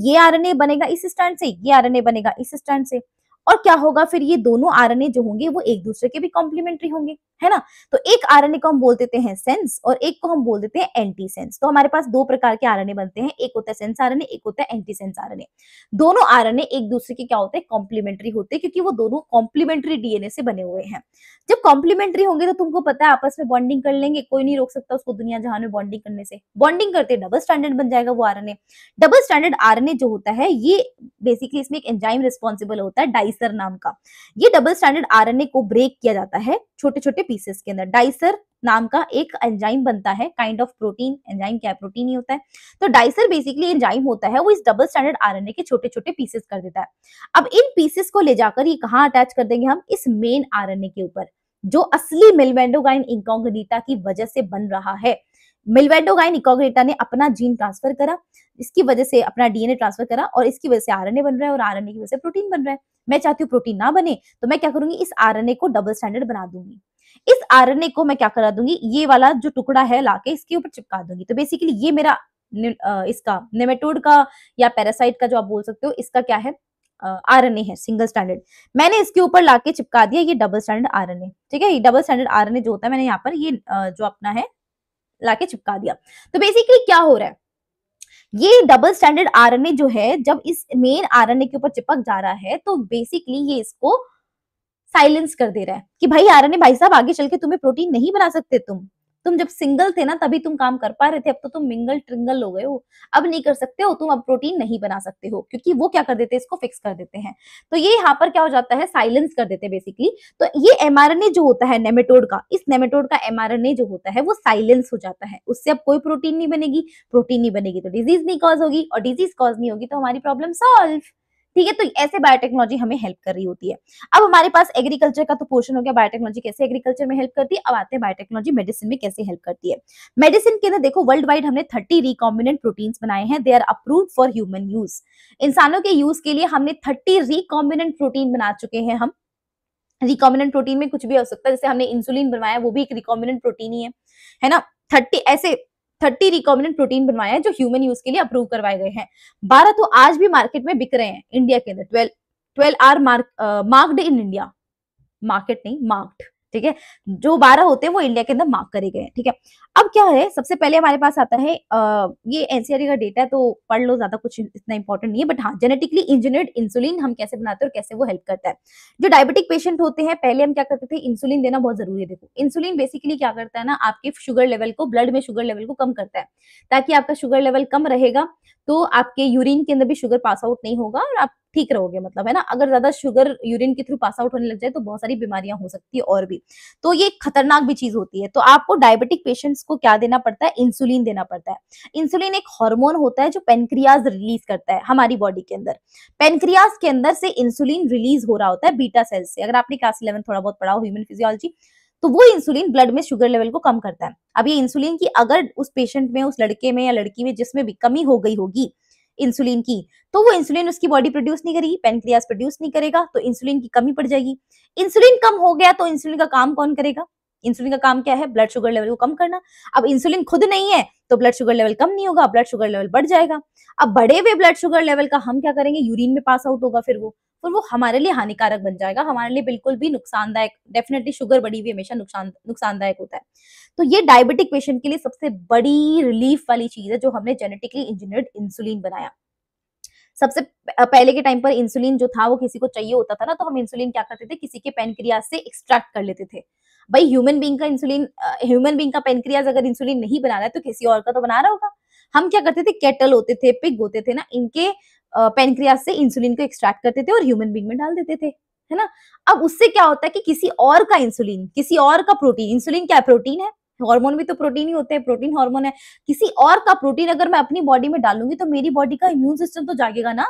ये आरएनए बनेगा इस स्ट्रैंड से, ये आरएनए बनेगा इस स्ट्रैंड से। और क्या होगा फिर? ये दोनों आरएनए जो होंगे वो एक दूसरे के भी कॉम्प्लीमेंट्री होंगे, है ना। तो एक आरएनए को हम बोल देते हैं सेंस और एक को हम बोल देते हैं एंटी सेंस। तो हमारे पास दो प्रकार के आरएनए बनते हैं, एक होता है सेंस आरएनए, एक होता है एंटी सेंस आरएनए। दोनों आरएनए एक दूसरे के क्या होते हैं? कॉम्प्लीमेंट्री होते हैं, क्योंकि वो दोनों कॉम्प्लीमेंट्री डीएनए से बने हुए हैं। जब कॉम्प्लीमेंट्री होंगे तो तुमको पता है आपस में बॉन्डिंग कर लेंगे, कोई नहीं रोक सकता उसको दुनिया जहान में बॉन्डिंग करने से। बॉन्डिंग करते डबल स्टैंडर्ड बन जाएगा वो आरएनए। डबल स्टैंडर्ड आरएनए जो होता है ये बेसिकली इसमें एक एंजाइम रिस्पॉन्सिबल होता है, डाइसर नाम का। ये डबल स्टैंडर्ड आरएनए को ब्रेक किया जाता है छोटे छोटे पीसेस के अंदर। डाइसर नाम का एक एंजाइम बनता है, काइंड ऑफ प्रोटीन। एंजाइम क्या है? प्रोटीन ही होता है। तो डाइसर बेसिकली एंजाइम होता है, वो इस डबल स्टैंडर्ड आरएनए के छोटे छोटे पीसेस कर देता है। अब इन पीसेस को ले जाकर ये कहाँ अटैच कर देंगे हम? इस मेन आरएनए के ऊपर, जो असली मिलवेडोगाइन इनकॉग्निटा की वजह से बन रहा है। मिलवेडोगाइन इनकॉग्निटा ने अपना जीन ट्रांसफर करा, इसकी वजह से अपना डीएनए ट्रांसफर करा और इसकी वजह से आरएनए बन रहा है और आरएनए की वजह से प्रोटीन बन रहा है। मैं चाहती हूँ प्रोटीन ना बने, तो मैं क्या करूंगी? इस आरएनए को डबल स्टैंडर्ड बना दूंगी। इस आरएनए को मैं क्या करा दूंगी? ये वाला जो टुकड़ा है लाके इसके ऊपर चिपका दूंगी। तो बेसिकली ये मेरा इसका नेमेटोड का या पैरासाइट का जो आप बोल सकते हो, इसका क्या है? आरएनए है सिंगल स्टैंडर्ड। मैंने इसके ऊपर लाके चिपका दिया ये डबल स्टैंडर्ड आरएनए। ठीक है, ये डबल स्टैंडर्ड आरएनए जो होता है मैंने यहाँ पर ये जो अपना है लाके चिपका दिया। तो बेसिकली क्या हो रहा है? ये डबल स्टैंडर्ड आरएनए जो है जब इस मेन आरएनए के ऊपर चिपक जा रहा है तो बेसिकली ये इसको साइलेंस कर दे रहा है कि भाई आरएनए भाई साहब आगे चल के तुम्हें प्रोटीन नहीं बना सकते तुम जब सिंगल थे ना तभी तुम काम कर पा रहे थे, अब तो तुम मिंगल ट्रिंगल हो गए हो, अब नहीं कर सकते हो तुम, अब प्रोटीन नहीं बना सकते हो, क्योंकि वो क्या कर देते हैं इसको फिक्स कर देते हैं। तो ये यहाँ पर क्या हो जाता है साइलेंस कर देते हैं बेसिकली। तो ये एमआरएनए जो होता है नेमेटोड का, इस नेमेटोड का एमआरएनए जो होता है वो साइलेंस हो जाता है, उससे अब कोई प्रोटीन नहीं बनेगी, प्रोटीन नहीं बनेगी तो डिजीज नहीं कॉज होगी, और डिजीज कॉज नहीं होगी तो हमारी प्रॉब्लम सॉल्व। ठीक है, तो ऐसे बायोटेक्नोलॉजी हमें हेल्प कर रही होती है। अब हमारे पास एग्रीकल्चर का तो पोर्शन हो गया, बायोटेक्नोलॉजी कैसे एग्रीकल्चर में हेल्प करती है। अब आते हैं बायोटेक्नोलॉजी मेडिसिन में कैसे हेल्प करती है। मेडिसिन के अंदर देखो वर्ल्ड वाइड हमने 30 रिकॉम्बिनेंट प्रोटीन्स बनाए हैं, they are approved for human use. इंसानों के यूज के लिए हमने 30 रिकॉम्बिनेंट प्रोटीन बना चुके हैं हम। रिकॉम्बिनेंट प्रोटीन में कुछ भी हो सकता है, जैसे हमने इंसुलिन बनवाया वो भी एक रिकॉम्बिनेंट प्रोटीन ही है ना। 30 रिकॉम्बिनेंट प्रोटीन बनवाया है जो ह्यूमन यूज के लिए अप्रूव करवाए गए हैं। 12 तो आज भी मार्केट में बिक रहे हैं इंडिया के अंदर। 12 are marked in India, market नहीं मार्क्ड, ठीक है। जो 12 होते हैं वो इंडिया के अंदर मार्क करे गए हैं, ठीक है। अब क्या है, सबसे पहले हमारे पास आता है ये एनसीईआरटी का डेटा है तो पढ़ लो, ज्यादा कुछ इतना इंपॉर्टेंट नहीं है, बट हाँ जेनेटिकली इंजीनियर्ड इंसुलिन हम कैसे बनाते हैं और कैसे वो हेल्प करता है। जो डायबिटिक पेशेंट होते हैं पहले हम क्या करते थे, इंसुलिन देना बहुत जरूरी है। देखो इंसुलिन बेसिकली क्या करता है ना, आपके शुगर लेवल को, ब्लड में शुगर लेवल को कम करता है, ताकि आपका शुगर लेवल कम रहेगा तो आपके यूरिन के अंदर भी शुगर पास आउट नहीं होगा और आप ठीक रहोगे, मतलब है ना। अगर ज्यादा शुगर यूरिन के थ्रू पास आउट होने लग जाए तो बहुत सारी बीमारियां हो सकती है और भी, तो ये खतरनाक भी चीज होती है। तो आपको डायबिटिक पेशेंट्स को क्या देना पड़ता है, इंसुलिन देना पड़ता है। इंसुलिन एक हार्मोन होता है जो पेनक्रियाज रिलीज करता है हमारी बॉडी के अंदर। पेनक्रियाज के अंदर से इंसुलिन रिलीज हो रहा होता है बीटा सेल से। अगर आपने क्लास 11 थोड़ा बहुत पढ़ा हो ह्यूमन फिजियोलॉजी, तो वो इंसुलिन ब्लड में शुगर लेवल को कम करता है। अब ये इंसुलिन की अगर उस पेशेंट में, उस लड़के में या लड़की में जिसमें भी कमी हो गई होगी इंसुलिन की, तो वो इंसुलिन उसकी बॉडी प्रोड्यूस नहीं करेगी, पेनक्रियास प्रोड्यूस नहीं करेगा, तो इंसुलिन की कमी पड़ जाएगी। इंसुलिन कम हो गया तो इंसुलिन का काम कौन करेगा, इंसुलिन का काम क्या है, ब्लड शुगर लेवल को कम करना। अब इंसुलिन खुद नहीं है तो ब्लड शुगर लेवल कम नहीं होगा, ब्लड शुगर लेवल बढ़ जाएगा। अब बढ़े हुए ब्लड शुगर लेवल का हम क्या करेंगे, यूरिन में पास आउट होगा, फिर वो हमारे लिए हानिकारक बन जाएगा, हमारे लिए बिल्कुल भी नुकसानदायक। डेफिनेटली शुगर बढ़ी हुई हमेशा नुकसानदायक होता है। तो ये डायबिटिक पेशेंट के लिए सबसे बड़ी रिलीफ वाली चीज है जो हमने जेनेटिकली इंजीनियर्ड इंसुलिन बनाया। सबसे पहले के टाइम पर इंसुलिन जो था वो किसी को चाहिए होता था ना, तो हम इंसुलिन क्या करते थे, किसी के पेनक्रियाज से एक्सट्रैक्ट कर लेते थे। भाई ह्यूमन बीइंग का इंसुलिन, ह्यूमन बीइंग का पेनक्रियाज अगर इंसुलिन नहीं बना रहा है तो किसी और का तो बना रहा होगा। हम क्या करते थे, कैटल होते थे, पिग होते थे ना, इनके पेनक्रियाज से इंसुलिन को एक्सट्रैक्ट करते थे और ह्यूमन बीइंग में डाल देते थे, है ना। अब उससे क्या होता है कि किसी और का इंसुलिन, किसी और का प्रोटीन, इंसुलिन क्या है, प्रोटीन है, हार्मोन भी तो प्रोटीन ही होते हैं, प्रोटीन हार्मोन है। किसी और का प्रोटीन अगर मैं अपनी बॉडी में डालूंगी तो मेरी बॉडी का इम्यून सिस्टम तो जागेगा ना,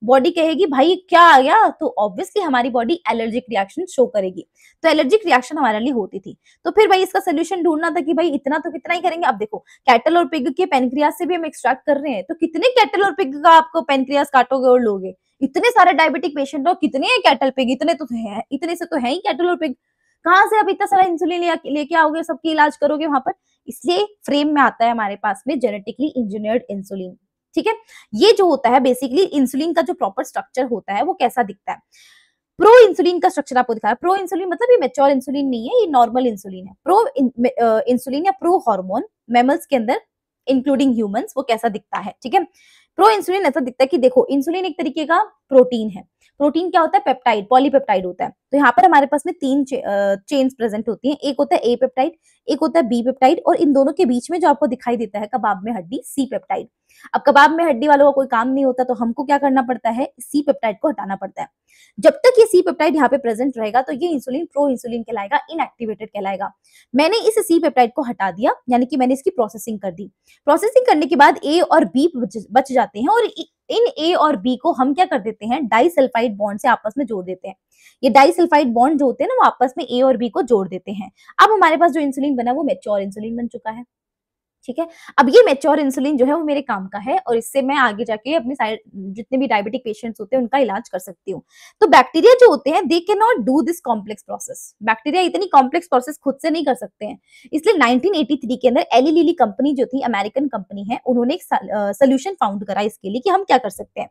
बॉडी कहेगी भाई क्या आ गया, तो ऑब्वियसली हमारी बॉडी एलर्जिक रिएक्शन शो करेगी। तो एलर्जिक रिएक्शन हमारे लिए होती थी। तो फिर भाई इसका सोल्यूशन ढूंढना था कि भाई इतना तो कितना ही करेंगे। अब देखो कैटल और पिग के पेनक्रियास से भी हम एक्सट्रैक्ट कर रहे हैं, तो कितने कैटल और पिग का आपको पेनक्रियास काटोगे और लोगे, इतने सारे डायबिटिक पेशेंट हो, कितने हैं कैटल पिग, इतने तो है, इतने से तो है ही कैटल और पिग, कहाँ से आप इतना सारा इंसुलिन लेके आओगे, सबकी इलाज करोगे वहां पर। इसलिए फ्रेम में आता है हमारे पास में जेनेटिकली इंजीनियर्ड इंसुलिन, ठीक है। ये जो होता है बेसिकली इंसुलिन का जो प्रॉपर स्ट्रक्चर होता है वो कैसा दिखता है। प्रो इंसुलिन का स्ट्रक्चर आपको दिखाया। प्रो इंसुलिन मतलब ये मैच्योर इंसुलिन नहीं है, ये नॉर्मल इंसुलिन है। प्रो इंसुलिन या प्रो हार्मोन मैमल्स के अंदर इंक्लूडिंग ह्यूमंस वो कैसा दिखता है, ठीक है। प्रो इंसुलिन ऐसा दिखता है कि देखो इंसुलिन एक तरीके का प्रोटीन है। प्रोटीन क्या होता है, पेप्टाइड, पॉलीपेप्टाइड होता है। तो यहाँ पर हमारे पास में 3 चेन्स प्रेजेंट होती हैं, एक होता है ए पेप्टाइड, एक होता है बी पेप्टाइड, और इन दोनों के बीच में जो आपको दिखाई देता है कबाब में हड्डी, सी पेप्टाइड। अब कबाब में हड्डी वालों का कोई काम नहीं होता तो हमको क्या करना पड़ता है, सी पेप्टाइड को हटाना पड़ता है। जब तक ये सी पेप्टाइड यहाँ पे प्रेजेंट रहेगा तो ये इंसुलिन प्रो इंसुलिन कहलाएगा, इनएक्टिवेटेड कहलाएगा। मैंने इस सी पेप्टाइड को हटा दिया, यानी कि मैंने इसकी प्रोसेसिंग कर दी। प्रोसेसिंग करने के बाद ए और बी बच जाते हैं, और इन ए और बी को हम क्या कर देते हैं, डाइसल्फाइड बॉन्ड से आपस में जोड़ देते हैं। ये डाइसल्फाइड बॉन्ड जो होते हैं ना वो आपस में ए और बी को जोड़ देते हैं। अब हमारे पास जो इंसुलिन बना वो मैच्योर इंसुलिन बन चुका है, ठीक है। अब ये मैच्योर इंसुलिन जो है वो मेरे काम का है, और इससे मैं आगे जाके अपने साइड जितने भी डायबिटिक पेशेंट्स होते हैं उनका इलाज कर सकती हूँ। तो बैक्टीरिया जो होते हैं they can not do this complex process. Bacteria इतनी कॉम्प्लेक्स प्रोसेस खुद से नहीं कर सकते हैं। इसलिए 1983 के अंदर एली लिली कंपनी जो थी, अमेरिकन कंपनी है, उन्होंने एक सोल्यूशन फाउंड करा इसके लिए कि हम क्या कर सकते हैं।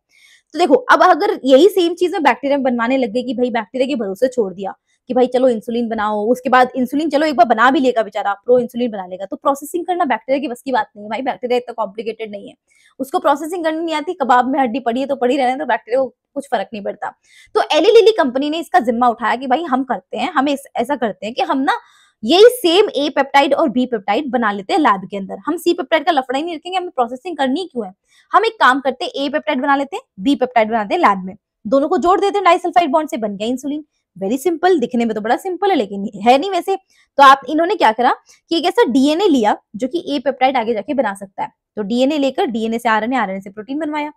तो देखो अब अगर यही सेम चीज में बैक्टीरिया बनवाने लग गए कि भाई बैक्टीरिया के भरोसे छोड़ दिया कि भाई चलो इंसुलिन बनाओ, उसके बाद इंसुलिन चलो एक बार बना भी लेगा बेचारा, प्रो इंसुलिन बना लेगा, तो प्रोसेसिंग करना बैक्टीरिया की बस की बात नहीं है भाई, बैक्टीरिया इतना कॉम्प्लिकेटेड नहीं है, उसको प्रोसेसिंग करनी नहीं आती, कबाब में हड्डी पड़ी है तो पड़ी रहने, तो बैक्टीरिया को कुछ फर्क नहीं पड़ता। तो एली लिली कंपनी ने इसका जिम्मा उठाया कि भाई हम करते हैं, हम ऐसा करते हैं कि हम ना यही सेम ए पेप्टाइड और बी पेप्टाइड बना लेते हैं लैब के अंदर, हम सी पेप्टाइड का लफड़ा ही नहीं रखेंगे, हमें प्रोसेसिंग करनी क्यों है, हम एक काम करते हैं ए पेप्टाइड बना लेते हैं, बी पेप्टाइड बनाते हैं लैब में, दोनों को जोड़ देते हैं डाइसल्फाइड बॉन्ड से, बन गया इंसुलिन। वेरी सिंपल, दिखने में तो बड़ा सिंपल है लेकिन है नहीं वैसे। तो आप इन्होंने क्या करा कि एक ऐसा डीएनए लिया जो कि ए पेप्टाइड आगे जाके बना सकता है, तो डीएनए लेकर डीएनए से आरएनए, आरएनए से प्रोटीन बनवाया।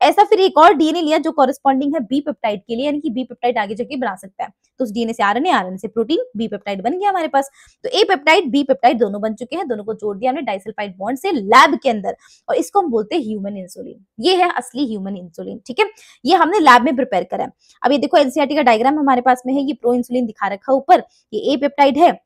ऐसा फिर एक और डीएनए लिया जो कॉरेस्पॉन्डिंग है बी पेप्टाइड के लिए, यानी कि बी पेप्टाइड आगे जाके बना सकता है, तो उस डीएनए से आरएनए, आरएनए से प्रोटीन, बी पेप्टाइड बन गया हमारे पास। तो ए पेप्टाइड बी पेप्टाइड दोनों बन चुके हैं, दोनों को जोड़ दिया हमने डाइसल्फाइड बॉन्ड से लैब के अंदर, और इसको हम बोलते हैं ह्यूमन इंसुलिन। ये है असली ह्यूमन इंसुलिन, ठीक है, ये हमने लैब में प्रिपेयर करा है। अब ये देखो एनसीईआरटी का डायग्राम हमारे पास में है, ये प्रो इंसुलिन दिखा रखा है ऊपर, ये ए पेप्टाइड है,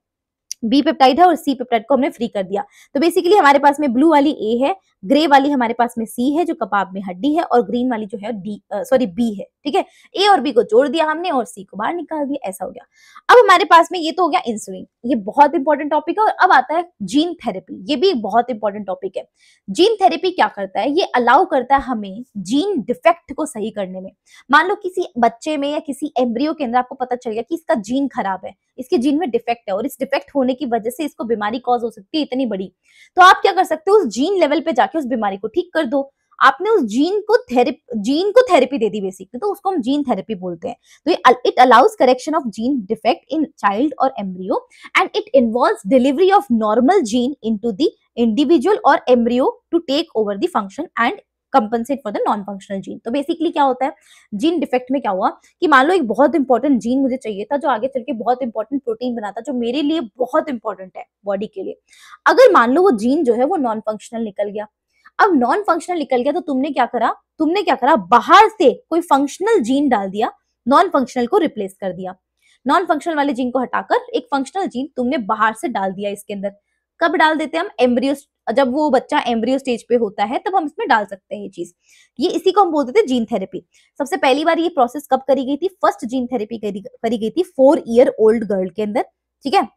बी पेप्टाइड है और सी पेप्टाइड को हमने फ्री कर दिया। तो बेसिकली हमारे पास में ब्लू वाली ए है, ग्रे वाली हमारे पास में सी है जो कबाब में हड्डी है, और ग्रीन वाली जो है बी है, ठीक है। ए और बी को जोड़ दिया हमने और सी को बाहर निकाल दिया, ऐसा हो गया। अब हमारे पास में ये तो हो गया इंसुलिन, ये बहुत इंपॉर्टेंट टॉपिक है। और अब आता है जीन थेरेपी, ये भी एक बहुत इंपॉर्टेंट टॉपिक है। जीन थेरेपी क्या करता है, ये अलाउ करता है हमें जीन डिफेक्ट को सही करने में। मान लो किसी बच्चे में या किसी एम्ब्रियो के अंदर आपको पता चल गया कि इसका जीन खराब है, इसके जीन में डिफेक्ट है, और इस डिफेक्ट होने की वजह से इसको बीमारी कॉज हो सकती है इतनी बड़ी, तो आप क्या कर सकते हो, उस जीन लेवल पे जाके उस बीमारी को ठीक कर दो। आपने उस जीन को थेरेपी दे दी बेसिकली, तो उसको हम जीन थेरेपी बोलते हैं। तो ये it allows correction of gene defect in child और embryo, and it involves delivery of normal gene into the individual और embryo to take over the function and compensate for the non functional gene. तो basically क्या होता है gene defect में, क्या हुआ कि मान लो एक बहुत इंपॉर्टेंट जीन मुझे चाहिए था जो आगे चल के बहुत इंपॉर्टेंट प्रोटीन बनाता, जो मेरे लिए बहुत इंपॉर्टेंट है बॉडी के लिए, अगर मान लो वो जीन जो है वो नॉन फंक्शनल निकल गया। अब नॉन फंक्शनल निकल गया तो तुमने क्या करा, बाहर से कोई फंक्शनल जीन डाल दिया, नॉन फंक्शनल को रिप्लेस कर दिया। नॉन फंक्शनल वाले जीन को हटाकर एक फंक्शनल जीन तुमने बाहर से डाल दिया इसके अंदर। कब डाल देते हैं हम, एम्ब्रियो, जब वो बच्चा एम्ब्रियो स्टेज पे होता है तब हम इसमें डाल सकते हैं ये चीज। ये इसी को हम बोलते थे जीन थेरेपी। सबसे पहली बार ये प्रोसेस कब करी गई थी, फर्स्ट जीन थेरेपी करी गई थी 4 ईयर ओल्ड गर्ल के अंदर, ठीक है।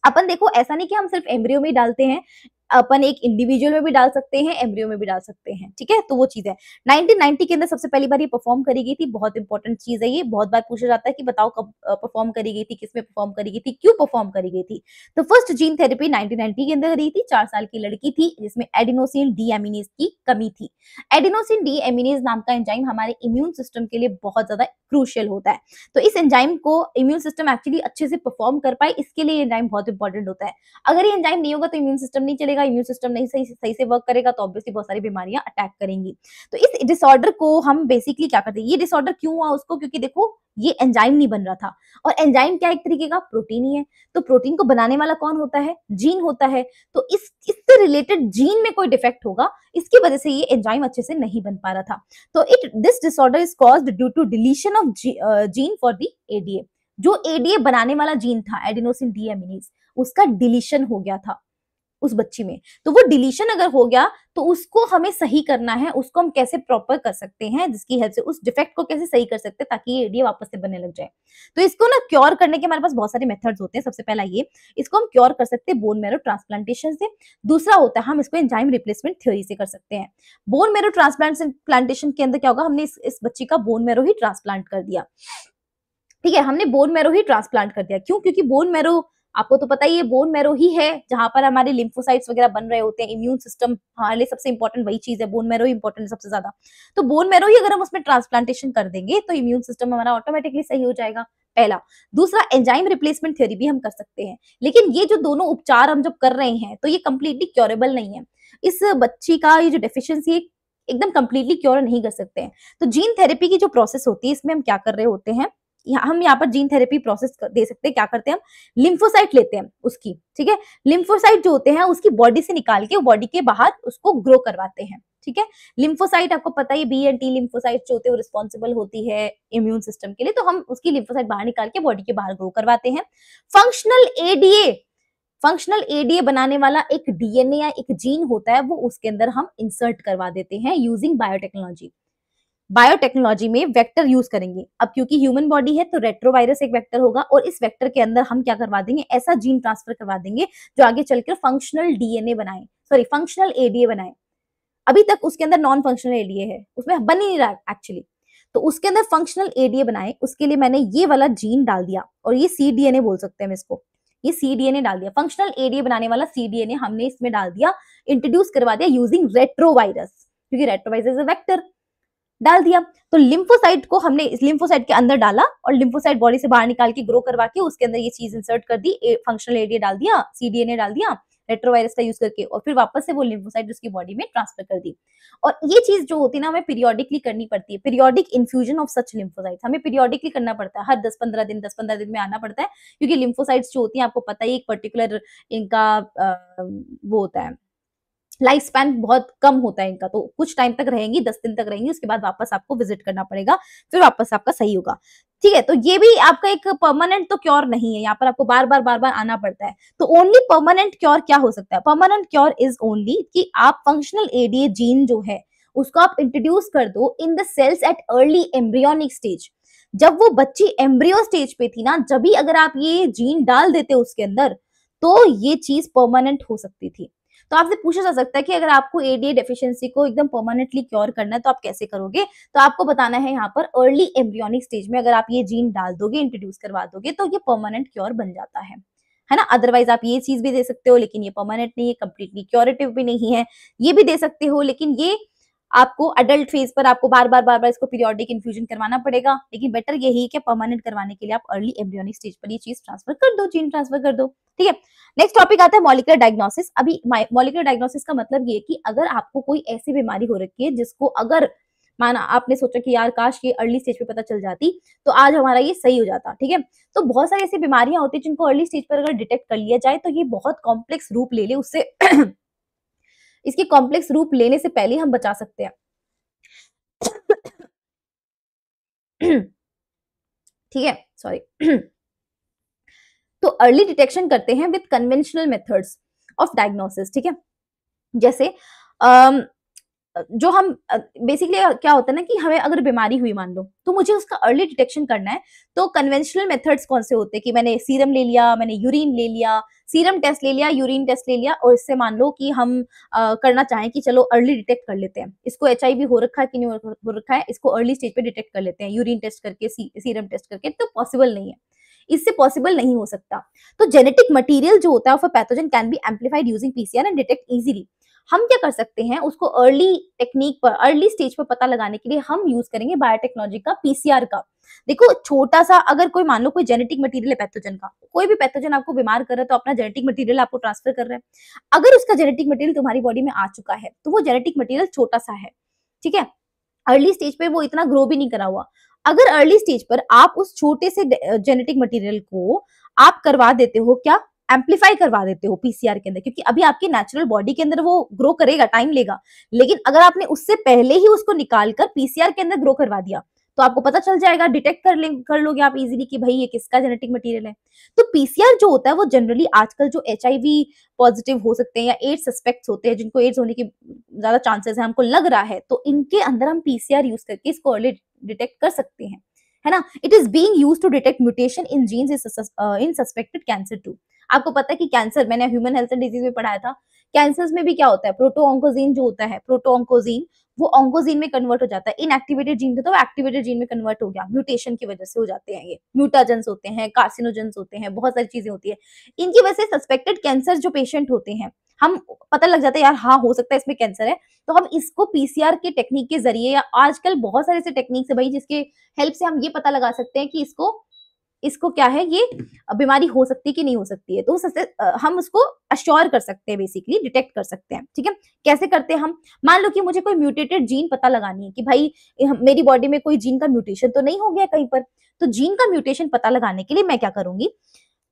अपन देखो ऐसा नहीं कि हम सिर्फ एम्ब्रियो में ही डालते हैं, अपन एक इंडिविजुअल में भी डाल सकते हैं, एम्ब्रियो में भी डाल सकते हैं, ठीक है। तो वो चीज है 1990 के अंदर सबसे पहली बार ये परफॉर्म करी गई थी। बहुत इंपॉर्टेंट चीज है ये, बहुत बार पूछा जाता है कि बताओ कब परफॉर्म करी गई थी, किसमें परफॉर्म करी गई थी, क्यों परफॉर्म करी गई थी। तो फर्स्ट जीन थेरेपी 1990 के अंदर करी थी। 4 साल की लड़की थी जिसमें एडिनोसिन डी एमिनेज की कमी थी। एडिनोसिन डी एमिनेज नाम का एंजाइम हमारे इम्यून सिस्टम के लिए बहुत ज्यादा क्रूशियल होता है। तो इस एंजाइम को इम्यून सिस्टम एक्चुअली अच्छे से परफॉर्म कर पाए, इसके लिए एंजाइम बहुत इंपॉर्टेंट होता है। अगर ये एंजाइम नहीं होगा तो इम्यून सिस्टम नहीं चलेगा, इम्यून सिस्टम नहीं सही से वर्क करेगा तो ऑब्वियसली बहुत सारी बीमारियां अटैक करेंगी। तो इस डिसऑर्डर को हम बेसिकली क्या करते हैं, ये डिसऑर्डर क्यों हुआ उसको, क्योंकि देखो ये एंजाइम नहीं बन रहा था, और एंजाइम क्या एक तरीके का प्रोटीन ही है, तो प्रोटीन को बनाने वाला कौन होता है, जीन होता है। तो इससे रिलेटेड जीन में कोई डिफेक्ट होगा, इसकी वजह से ये एंजाइम अच्छे से नहीं बन पा रहा था। तो this disorder is caused due to deletion of gene for the ADA. जो एडीए बनाने वाला जीन था एडिनोसिन डी एमिनेज, उसका डिलीशन हो गया था उस बच्ची में। तो वो डिलीशन अगर हो गया तो उसको हमें सही करना है, उसको हम कैसे प्रॉपर कर सकते हैं, जिसकी हेल्प से उस डिफेक्ट को कैसे सही कर सकते हैं ताकि ये एडीए वापस से बनने लग जाए। तो इसको ना क्योर करने के हमारे पास बहुत सारे मेथड्स होते हैं। सबसे पहला ये, इसको हम क्योर कर सकते हैं बोन मैरो ट्रांसप्लांटेशन से। दूसरा होता है हम इसको एंजाइम रिप्लेसमेंट थ्योरी से कर सकते हैं। बोन मैरो ट्रांसप्लांटेशन के अंदर क्या होगा, हमने इस बच्ची का बोन मैरो ही ट्रांसप्लांट कर दिया, ठीक है। हमने बोन मैरो ही ट्रांसप्लांट कर दिया, क्यों, क्योंकि बोन मैरो आपको तो पता ही है, बोन मैरो ही है जहां पर हमारे लिम्फोसाइट्स वगैरह बन रहे होते हैं। इम्यून सिस्टम हमारे लिए सबसे इंपॉर्टेंट वही चीज है, बोन मैरो ही इंपॉर्टेंट है सबसे ज्यादा। तो बोन मैरो ही अगर हम उसमें ट्रांसप्लांटेशन कर देंगे तो इम्यून सिस्टम हमारा ऑटोमेटिकली सही हो जाएगा, पहला। दूसरा, एंजाइम रिप्लेसमेंट थ्योरी भी हम कर सकते हैं, लेकिन ये जो दोनों उपचार हम जब कर रहे हैं तो ये कंप्लीटली क्योरेबल नहीं है। इस बच्ची का ये जो डेफिशिएंसी है एकदम कंप्लीटली क्योर नहीं कर सकते हैं। तो जीन थेरेपी की जो प्रोसेस होती है इसमें हम क्या कर रहे होते हैं, हम यहाँ पर जीन थेरेपी प्रोसेस दे सकते हैं। क्या करते हैं हम, लिम्फोसाइट लेते हैं उसकी, ठीक है। लिम्फोसाइट जो होते हैं उसकी बॉडी से निकाल के बॉडी के बाहर उसको ग्रो करवाते हैं, ठीक है। लिम्फोसाइट आपको पता है बी एंड टी लिम्फोसाइट जो होते हैं वो रिस्पॉन्सिबल होती है इम्यून सिस्टम के लिए, तो हम उसकी लिम्फोसाइट बाहर निकाल के बॉडी के बाहर ग्रो करवाते हैं। फंक्शनल एडीए बनाने वाला एक डीएनए या एक जीन होता है, वो उसके अंदर हम इंसर्ट करवा देते हैं यूजिंग बायोटेक्नोलॉजी। बायोटेक्नोलॉजी में वेक्टर यूज करेंगे। अब क्योंकि ह्यूमन बॉडी है तो रेट्रोवायरस एक वेक्टर होगा और इस वेक्टर के अंदर हम क्या करवा देंगे, ऐसा जीन ट्रांसफर करवा देंगे जो आगे चलकर फंक्शनल डीएनए बनाए, सॉरी फंक्शनल एडीए बनाए। अभी तक उसके अंदर नॉन फंक्शनल एडीए है, उसमें बन ही नहीं रहा एक्चुअली। तो उसके अंदर फंक्शनल एडीए बनाए, उसके लिए मैंने ये वाला जीन डाल दिया और ये सीडीएनए बोल सकते हैं हम इसको, ये सीडीएनए डाल दिया, फंक्शनल एडीए बनाने वाला सीडीएनए हमने इसमें डाल दिया, इंट्रोड्यूस करवा दिया यूजिंग रेट्रोवायरस, क्योंकि रेट्रोवायरस इज अ वेक्टर, डाल दिया। तो लिम्फोसाइट को हमने इस लिम्फोसाइट के अंदर डाला और लिम्फोसाइट बॉडी से बाहर निकाल के ग्रो करवा के उसके अंदर ये चीज इंसर्ट कर दी, फंक्शनल एडीए डाल दिया, सीडीएनए डाल दिया रेट्रोवायरस का यूज करके, और फिर वापस से वो लिम्फोसाइट उसकी बॉडी में ट्रांसफर कर दी। और ये चीज जो होती है ना, हमें पीरियोडिकली करनी पड़ती है, periodic infusion of such lymphocytes हमें पीरियोडिकली करना पड़ता है, हर 10-15 दिन में आना पड़ता है, क्योंकि लिम्फोसाइट्स जो होती है आपको पता ही एक पर्टिकुलर इनका वो होता है, लाइफ स्पैन बहुत कम होता है इनका, तो कुछ टाइम तक रहेंगी, 10 दिन तक रहेंगी, उसके बाद वापस आपको विजिट करना पड़ेगा, फिर वापस आपका सही होगा। ठीक है, तो ये भी आपका एक परमानेंट तो क्योर नहीं है, यहाँ पर आपको बार बार आना पड़ता है। तो ओनली परमानेंट क्योर क्या हो सकता है, परमानेंट क्योर इज ओनली कि आप फंक्शनल एडीए जीन जो है उसको आप इंट्रोड्यूस कर दो in the cells at early embryonic stage. जब वो बच्ची एम्ब्रियो स्टेज पे थी ना, जब भी अगर आप ये जीन डाल देते उसके अंदर, तो ये चीज परमानेंट हो सकती थी। तो आपसे पूछा जा सकता है कि अगर आपको एडीए डेफिशिएंसी को एकदम परमानेंटली क्योर करना है तो आप कैसे करोगे, तो आपको बताना है यहाँ पर अर्ली एम्ब्रियोनिक स्टेज में अगर आप ये जीन डाल दोगे, इंट्रोड्यूस करवा दोगे, तो ये परमानेंट क्योर बन जाता है ना। अदरवाइज आप ये चीज भी दे सकते हो लेकिन ये परमानेंट नहीं है, कंप्लीटली क्योरेटिव भी नहीं है, ये भी दे सकते हो लेकिन ये आपको अडल्ट फेज पर आपको बार बार इसको पीरियोडिक इन्फ्यूजन करवाना पड़ेगा, लेकिन बेटर यही है कि परमानेंट करवाने के लिए आप अर्ली एम्ब्रियोनिक स्टेज पर ये चीज ट्रांसफर कर दो, जीन ट्रांसफर कर दो। ठीक है, नेक्स्ट टॉपिक आता है मॉलिक्यूलर डायग्नोसिस। अभी मॉलिक्यूलर डायग्नोसिस का मतलब ये कि अगर आपको कोई ऐसी बीमारी हो रखी है जिसको अगर माना आपने सोचा कि यार काश ये अर्ली स्टेज पे पता चल जाती तो आज हमारा ये सही हो जाता, ठीक है। तो बहुत सारी ऐसी बीमारियां होती है जिनको अर्ली स्टेज पर अगर डिटेक्ट कर लिया जाए तो ये बहुत कॉम्प्लेक्स रूप ले ले, उससे इसके कॉम्प्लेक्स रूप लेने से पहले हम बचा सकते हैं। ठीक है, सॉरी। तो अर्ली डिटेक्शन करते हैं with conventional methods of diagnosis. ठीक है, जैसे जो हम बेसिकली क्या होता है ना कि हमें अगर बीमारी हुई मान लो तो मुझे उसका अर्ली डिटेक्शन करना है, तो कन्वेंशनल मेथड्स कौन से होते हैं कि मैंने सीरम ले लिया, मैंने यूरिन ले लिया, सीरम टेस्ट ले लिया, यूरिन टेस्ट ले लिया, और इससे मान लो कि हम करना चाहें कि चलो अर्ली डिटेक्ट कर लेते हैं इसको एचआईवी हो रखा है कि नहीं हो रखा है, इसको अर्ली स्टेज पे डिटेक्ट कर लेते हैं यूरिन टेस्ट करके, सीरम टेस्ट करके, तो पॉसिबल नहीं है, इससे पॉसिबल नहीं हो सकता। तो जेनेटिक मटेरियल जो होता है of a pathogen can be amplified using PCR and detect easily. हम क्या कर सकते हैं, उसको अर्ली टेक्निक पर, अर्ली स्टेज पर पता लगाने के लिए हम यूज करेंगे बायोटेक्नोलॉजी का, पीसीआर का। देखो छोटा सा, अगर कोई मान लो कोई जेनेटिक मटेरियल है पैथोजन का, कोई भी पैथोजन आपको बीमार कर रहा है तो अपना जेनेटिक मटेरियल आपको ट्रांसफर कर रहा है। अगर उसका जेनेटिक मटेरियल तुम्हारी बॉडी में आ चुका है तो वो जेनेटिक मटेरियल छोटा सा है, ठीक है, अर्ली स्टेज पे वो इतना ग्रो भी नहीं करा हुआ। अगर अर्ली स्टेज पर आप उस छोटे से जेनेटिक मटेरियल को आप करवा देते हो, क्या एम्पलीफाई करवा देते हो पीसीआर के अंदर, क्योंकि अभी आपके नेचुरल बॉडी के अंदर वो ग्रो करेगा, टाइम लेगा, लेकिन अगर आपने उससे पहले ही उसको निकाल कर पीसीआर के अंदर ग्रो करवा दिया तो आपको पता चल जाएगा, डिटेक्ट कर लोगे आप इजीली कि भाई ये किसका जेनेटिक मटेरियल है। तो पीसीआर जो होता है वो जनरली आजकल जो एचआईवी पॉजिटिव हो सकते हैं या एड्स सस्पेक्ट्स होते हैं, जिनको एड्स होने की ज्यादा चांसेस है, हमको लग रहा है, तो इनके अंदर हम पीसीआर यूज करके इसको अर्ली डिटेक्ट कर सकते हैं, है ना। It is being used to detect mutation in genes in suspected cancer too. आपको पता है कि कैंसर, मैंने ह्यूमन हेल्थ एंड डिजीज में पढ़ाया था, कैंसर्स में भी क्या होता है, प्रोटोऑन्कोजीन जो होता है, प्रोटोऑन्कोजीन वो ऑन्कोजीन में कन्वर्ट हो जाता है, इनएक्टिवेटेड जीन था तो वो एक्टिवेटेड जीन में कन्वर्ट हो गया, म्यूटेशन की वजह से हो जाते हैं, ये म्यूटाजेंस होते हैं, कार्सिनोजेंस होते हैं, बहुत सारी चीजें होती है, इनकी वजह से सस्पेक्टेड कैंसर जो पेशेंट होते हैं, हम पता लग जाता है यार हाँ हो सकता है इसमें कैंसर है, तो हम इसको पीसीआर के टेक्निक के जरिए, या आजकल बहुत सारे ऐसे टेक्निक्स है भाई जिसके हेल्प से हम ये पता लगा सकते हैं कि इसको इसको क्या है, ये बीमारी हो सकती है कि नहीं हो सकती है, तो हम उसको अश्योर कर सकते हैं, बेसिकली डिटेक्ट कर सकते हैं। ठीक है, कैसे करते हैं हम, मान लो कि मुझे कोई म्यूटेटेड जीन पता लगानी है कि भाई मेरी बॉडी में कोई जीन का म्यूटेशन तो नहीं हो गया कहीं पर, तो जीन का म्यूटेशन पता लगाने के लिए मैं क्या करूंगी,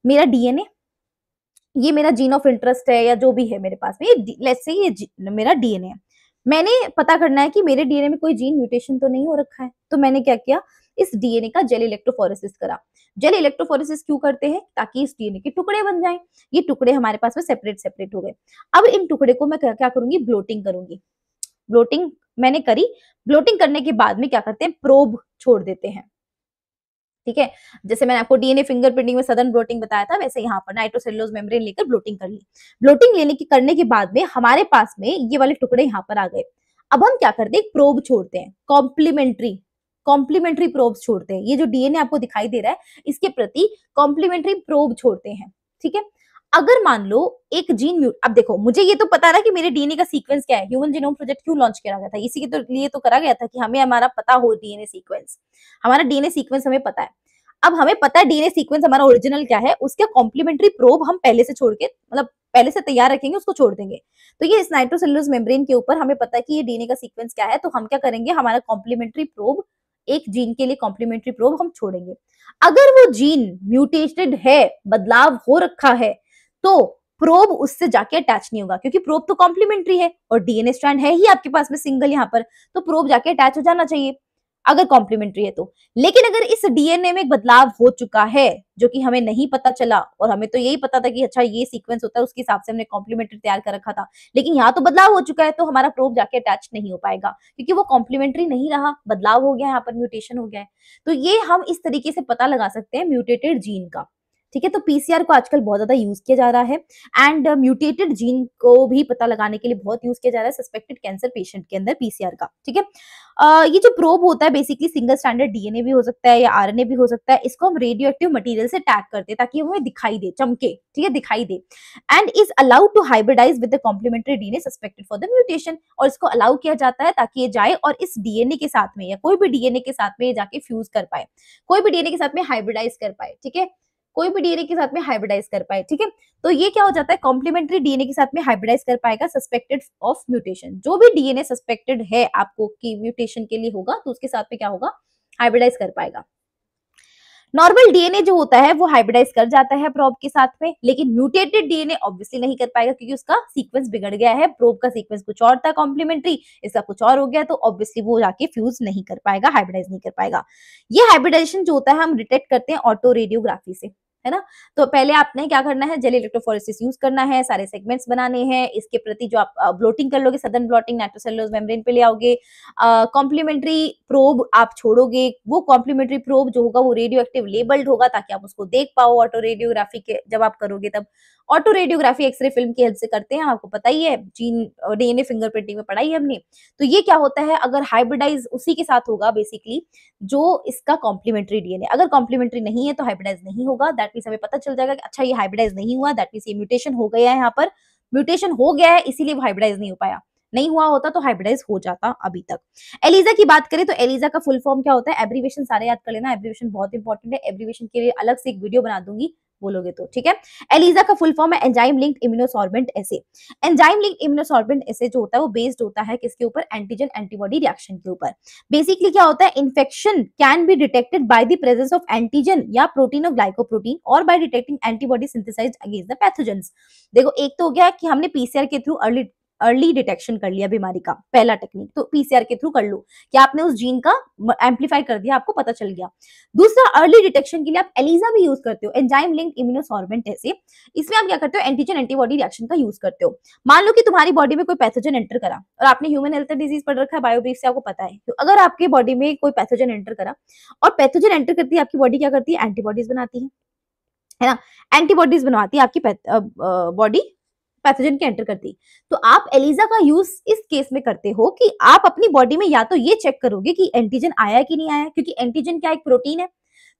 मेरा डीएनए, ये मेरा जीन ऑफ इंटरेस्ट है या जो भी है मेरे पास में, लेट्स से ये मेरा डीएनए है, मैंने पता करना है कि मेरे डीएनए में कोई जीन म्यूटेशन तो नहीं हो रखा है, तो मैंने क्या किया, इस डीएनए का जेल इलेक्ट्रोफोरेसिस करा। जेल इलेक्ट्रोफोरेसिस क्यों करते हैं, ताकि इस डीएनए के टुकड़े बन जाएं, ये टुकड़े हमारे पास में सेपरेट सेपरेट हो गए। अब इन टुकड़े को मैं क्या करूंगी, ब्लोटिंग करूंगी, ब्लोटिंग मैंने करी, ब्लोटिंग करने के बाद में क्या करते हैं, प्रोब छोड़ देते हैं। ठीक है, जैसे मैंने आपको डीएनए फिंगरप्रिंटिंग में सदर्न ब्लोटिंग बताया था, वैसे यहाँ पर नाइट्रोसेलुलोज मेम्ब्रेन लेकर ब्लोटिंग कर ली। ब्लोटिंग करने के बाद में हमारे पास में ये वाले टुकड़े यहाँ पर आ गए। अब हम क्या करते हैं, एक प्रोब छोड़ते हैं, कॉम्प्लीमेंट्री प्रोब्स छोड़ते हैं। ये जो डीएनए आपको दिखाई दे रहा है, इसके प्रति कॉम्प्लीमेंट्री प्रोब छोड़ते हैं। ठीक है, अगर मान लो एक जीन अब देखो, मुझे ये तो पता रहा कि मेरे डीएनए का सीक्वेंस क्या है। ह्यूमन जीनोम प्रोजेक्ट क्यों लॉन्च किया गया था, इसी के तो लिए तो करा गया था कि हमें हमारा पता हो डीएनए सीक्वेंस, हमारा डीएनए सीक्वेंस हमें पता है। अब हमें पता है डीएनए सीक्वेंस हमारा ओरिजिनल क्या है, उसके कॉम्प्लीमेंट्री प्रोब हम पहले से छोड़ के, मतलब पहले से तैयार रखेंगे, उसको छोड़ देंगे। तो ये इस नाइट्रोसेलुलोज मेम्ब्रेन के ऊपर हमें पता है कि ये डीएनए का सीक्वेंस क्या है, तो हम क्या करेंगे, हमारा कॉम्प्लीमेंट्री प्रोब, एक जीन के लिए कॉम्प्लीमेंट्री प्रोब हम छोड़ेंगे। अगर वो जीन म्यूटेटेड है, बदलाव हो रखा है, तो प्रोब उससे जाके अटैच नहीं होगा, क्योंकि प्रोब तो कॉम्प्लीमेंट्री है और डीएनए स्ट्रैंड है ही आपके पास में सिंगल यहाँ पर, तो प्रोब जाके अटैच हो जाना चाहिए अगर कॉम्प्लीमेंट्री है तो। लेकिन अगर इस डीएनए में एक बदलाव हो चुका है जो कि हमें नहीं पता चला, और हमें तो यही पता था कि अच्छा ये सीक्वेंस होता है, उसके हिसाब से हमने कॉम्प्लीमेंट्री तैयार कर रखा था, लेकिन यहाँ तो बदलाव हो चुका है, तो हमारा प्रोब जाके अटैच नहीं हो पाएगा, क्योंकि वो कॉम्प्लीमेंट्री नहीं रहा, बदलाव हो गया, यहाँ पर म्यूटेशन हो गया है। तो ये हम इस तरीके से पता लगा सकते हैं म्यूटेटेड जीन का। ठीक है, तो पीसीआर को आजकल बहुत ज्यादा यूज किया जा रहा है, एंड म्यूटेटेड जीन को भी पता लगाने के लिए बहुत यूज किया जा रहा है सस्पेक्टेड कैंसर पेशेंट के अंदर पीसीआर का। ठीक है, ये जो प्रोब होता है बेसिकली सिंगल स्टैंडर्ड डीएनए भी हो सकता है या आरएनए भी हो सकता है, इसको हम रेडियो एक्टिव मटेरियल से टैग करते हैं ताकि हमें दिखाई दे, चमके, ठीक है, दिखाई दे, and is allowed to hybridize with the complementary DNA suspected for the mutation. और इसको अलाउ किया जाता है ताकि ये जाए और इस डीएनए के साथ में या कोई भी डीएनए के साथ में ये जाके फ्यूज कर पाए, कोई भी डीएनए के साथ में हाइब्रिडाइज कर पाए। ठीक है, कोई भी डीएनए के साथ में हाइब्रिडाइज कर पाए। ठीक है, तो ये क्या हो जाता है, कॉम्प्लीमेंट्री डीएनए के साथ में हाइब्रिडाइज कर पाएगा सस्पेक्टेड ऑफ म्यूटेशन। जो भी डीएनए सस्पेक्टेड है आपको कि म्यूटेशन के लिए होगा, तो उसके साथ में क्या होगा, हाइब्रिडाइज कर पाएगा। नॉर्मल डीएनए जो होता है वो हाइब्रिडाइज कर जाता है प्रोब के साथ में, लेकिन म्यूटेटेड डीएनए ऑब्वियसली नहीं कर पाएगा क्योंकि उसका सीक्वेंस बिगड़ गया है। प्रोब का सीक्वेंस कुछ और था कॉम्प्लीमेंट्री, इसका कुछ और हो गया, तो ऑब्वियसली वो जाके फ्यूज नहीं कर पाएगा, हाइब्रिडाइज नहीं कर पाएगा। ये हाइब्रिडाइजेशन जो होता है हम डिटेक्ट करते हैं ऑटो रेडियोग्राफी से, है ना। तो पहले आपने क्या करना है, जेल इलेक्ट्रोफोरेसिस यूज करना है, सारे सेगमेंट्स बनाने हैं, इसके प्रति जो आप ब्लोटिंग कर लोगे, सदर्न ब्लोटिंग नाइट्रोसेलुलोज मेम्ब्रेन पे ले आओगे, कॉम्प्लीमेंट्री प्रोब आप छोड़ोगे, वो कॉम्प्लीमेंट्री प्रोब जो होगा वो रेडियो एक्टिव लेबल्ड होगा ताकि आप उसको देख पाओ ऑटो रेडियोग्राफी के जब आप करोगे तब। ऑटो रेडियोग्राफी एक्सरे फिल्म की हेल्प से करते हैं, आपको पता ही है, जीन डीएनए फिंगरप्रिंटिंग में पढ़ाई है हमने। तो ये क्या होता है, अगर हाइब्रिडाइज उसी के साथ होगा बेसिकली जो इसका कॉम्प्लीमेंट्री डीएनए, अगर कॉम्प्लीमेंट्री नहीं है तो हाइब्रिडाइज नहीं होगा, दैट मींस हमें पता चल जाएगा कि अच्छा ये हाइब्रिडाइज नहीं हुआ, दैट मींस ये म्यूटेशन हो गया है, यहाँ पर म्यूटेशन हो गया है इसीलिए वो हाइब्रिडाइज नहीं हो पाया, नहीं हुआ होता तो हाइब्रिडाइज हो जाता अभी तक। एलिजा की बात करें तो एलिजा का फुल फॉर्म क्या होता है, एब्रीविएशन सारे याद कर लेना, एब्रीविएशन बहुत इंपॉर्टेंट है, एब्रीविएशन के लिए अलग से एक वीडियो बना दूंगी बोलोगे तो, ठीक है। एलिजा का फुल फॉर्म है एंजाइम लिंक्ड इम्यूनोसॉर्बेंट एसे। एंजाइम लिंक्ड इम्यूनोसॉर्बेंट एसे जो होता है वो बेस्ड होता है किसके ऊपर, एंटीजन एंटीबॉडी रिएक्शन के ऊपर। बेसिकली क्या होता है, infection can be detected by the presence of antigen या प्रोटीन ऑफ ग्लाइकोप्रोटीन और by detecting antibody synthesised against the pathogens. देखो एक तो हो गया कि हमने पीसीआर के थ्रू अर्ली डिटेक्शन कर लिया बीमारी का, पहला टेक्निक तो पीसीआर के थ्रू कर लो कि आपने उस जीन का एम्पलीफाई कर दिया, आपको पता चल गया। दूसरा अर्ली डिटेक्शन के लिए आप एलिजा भी यूज करते हो, एंजाइम लिंक्ड इम्यूनोसॉर्बेंट ऐसे। इसमें आप क्या करते हो, एंटीजन एंटीबॉडी रिएक्शन का यूज करते हो। मान लो कि तुम्हारी बॉडी में कोई पैथोजन एंटर करा, और आपने ह्यूमन हेल्थ डिजीज पढ़ रखा है बायोब्रीफ से, आपको पता है, तो अगर आपके बॉडी में कोई पैथोजन एंटर करा और पैथोजन एंटर करती है, आपकी बॉडी क्या करती है, एंटीबॉडीज बनाती है ना, एंटीबॉडीज बनवाती है आपकी बॉडी पैथोजन के एंटर करती। तो आप एलिजा का यूज इस केस में करते हो कि आप अपनी बॉडी में या तो ये चेक करोगे कि एंटीजन आया कि नहीं आया, क्योंकि एंटीजन क्या एक प्रोटीन है,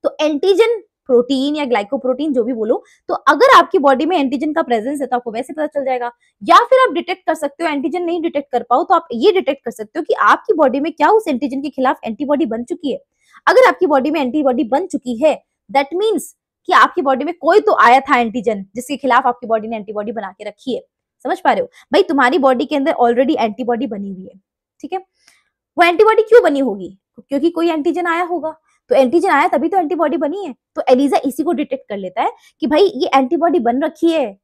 तो एंटीजन प्रोटीन या ग्लाइकोप्रोटीन जो भी बोलो, तो अगर आपकी बॉडी में एंटीजन का प्रेजेंस है तो आपको वैसे पता चल जाएगा। या फिर आप डिटेक्ट कर सकते हो, एंटीजन नहीं डिटेक्ट कर पाओ तो आप ये डिटेक्ट कर सकते हो कि आपकी बॉडी में क्या उस एंटीजन के खिलाफ एंटीबॉडी बन चुकी है। अगर आपकी बॉडी में एंटीबॉडी बन चुकी है, दैट मीन्स कि आपकी बॉडी में कोई तो आया था एंटीजन जिसके खिलाफ आपकी बॉडी ने एंटीबॉडी बना के रखी है। समझ पा रहे हो भाई, तुम्हारी बॉडी के अंदर ऑलरेडी एंटीबॉडी बनी हुई है, ठीक है। वो एंटीबॉडी क्यों बनी होगी, क्योंकि कोई एंटीजन आया होगा, तो एंटीजन आया तभी तो एंटीबॉडी बनी है। तो एलिजा इसी को डिटेक्ट कर लेता है कि भाई ये एंटीबॉडी बन रखी है,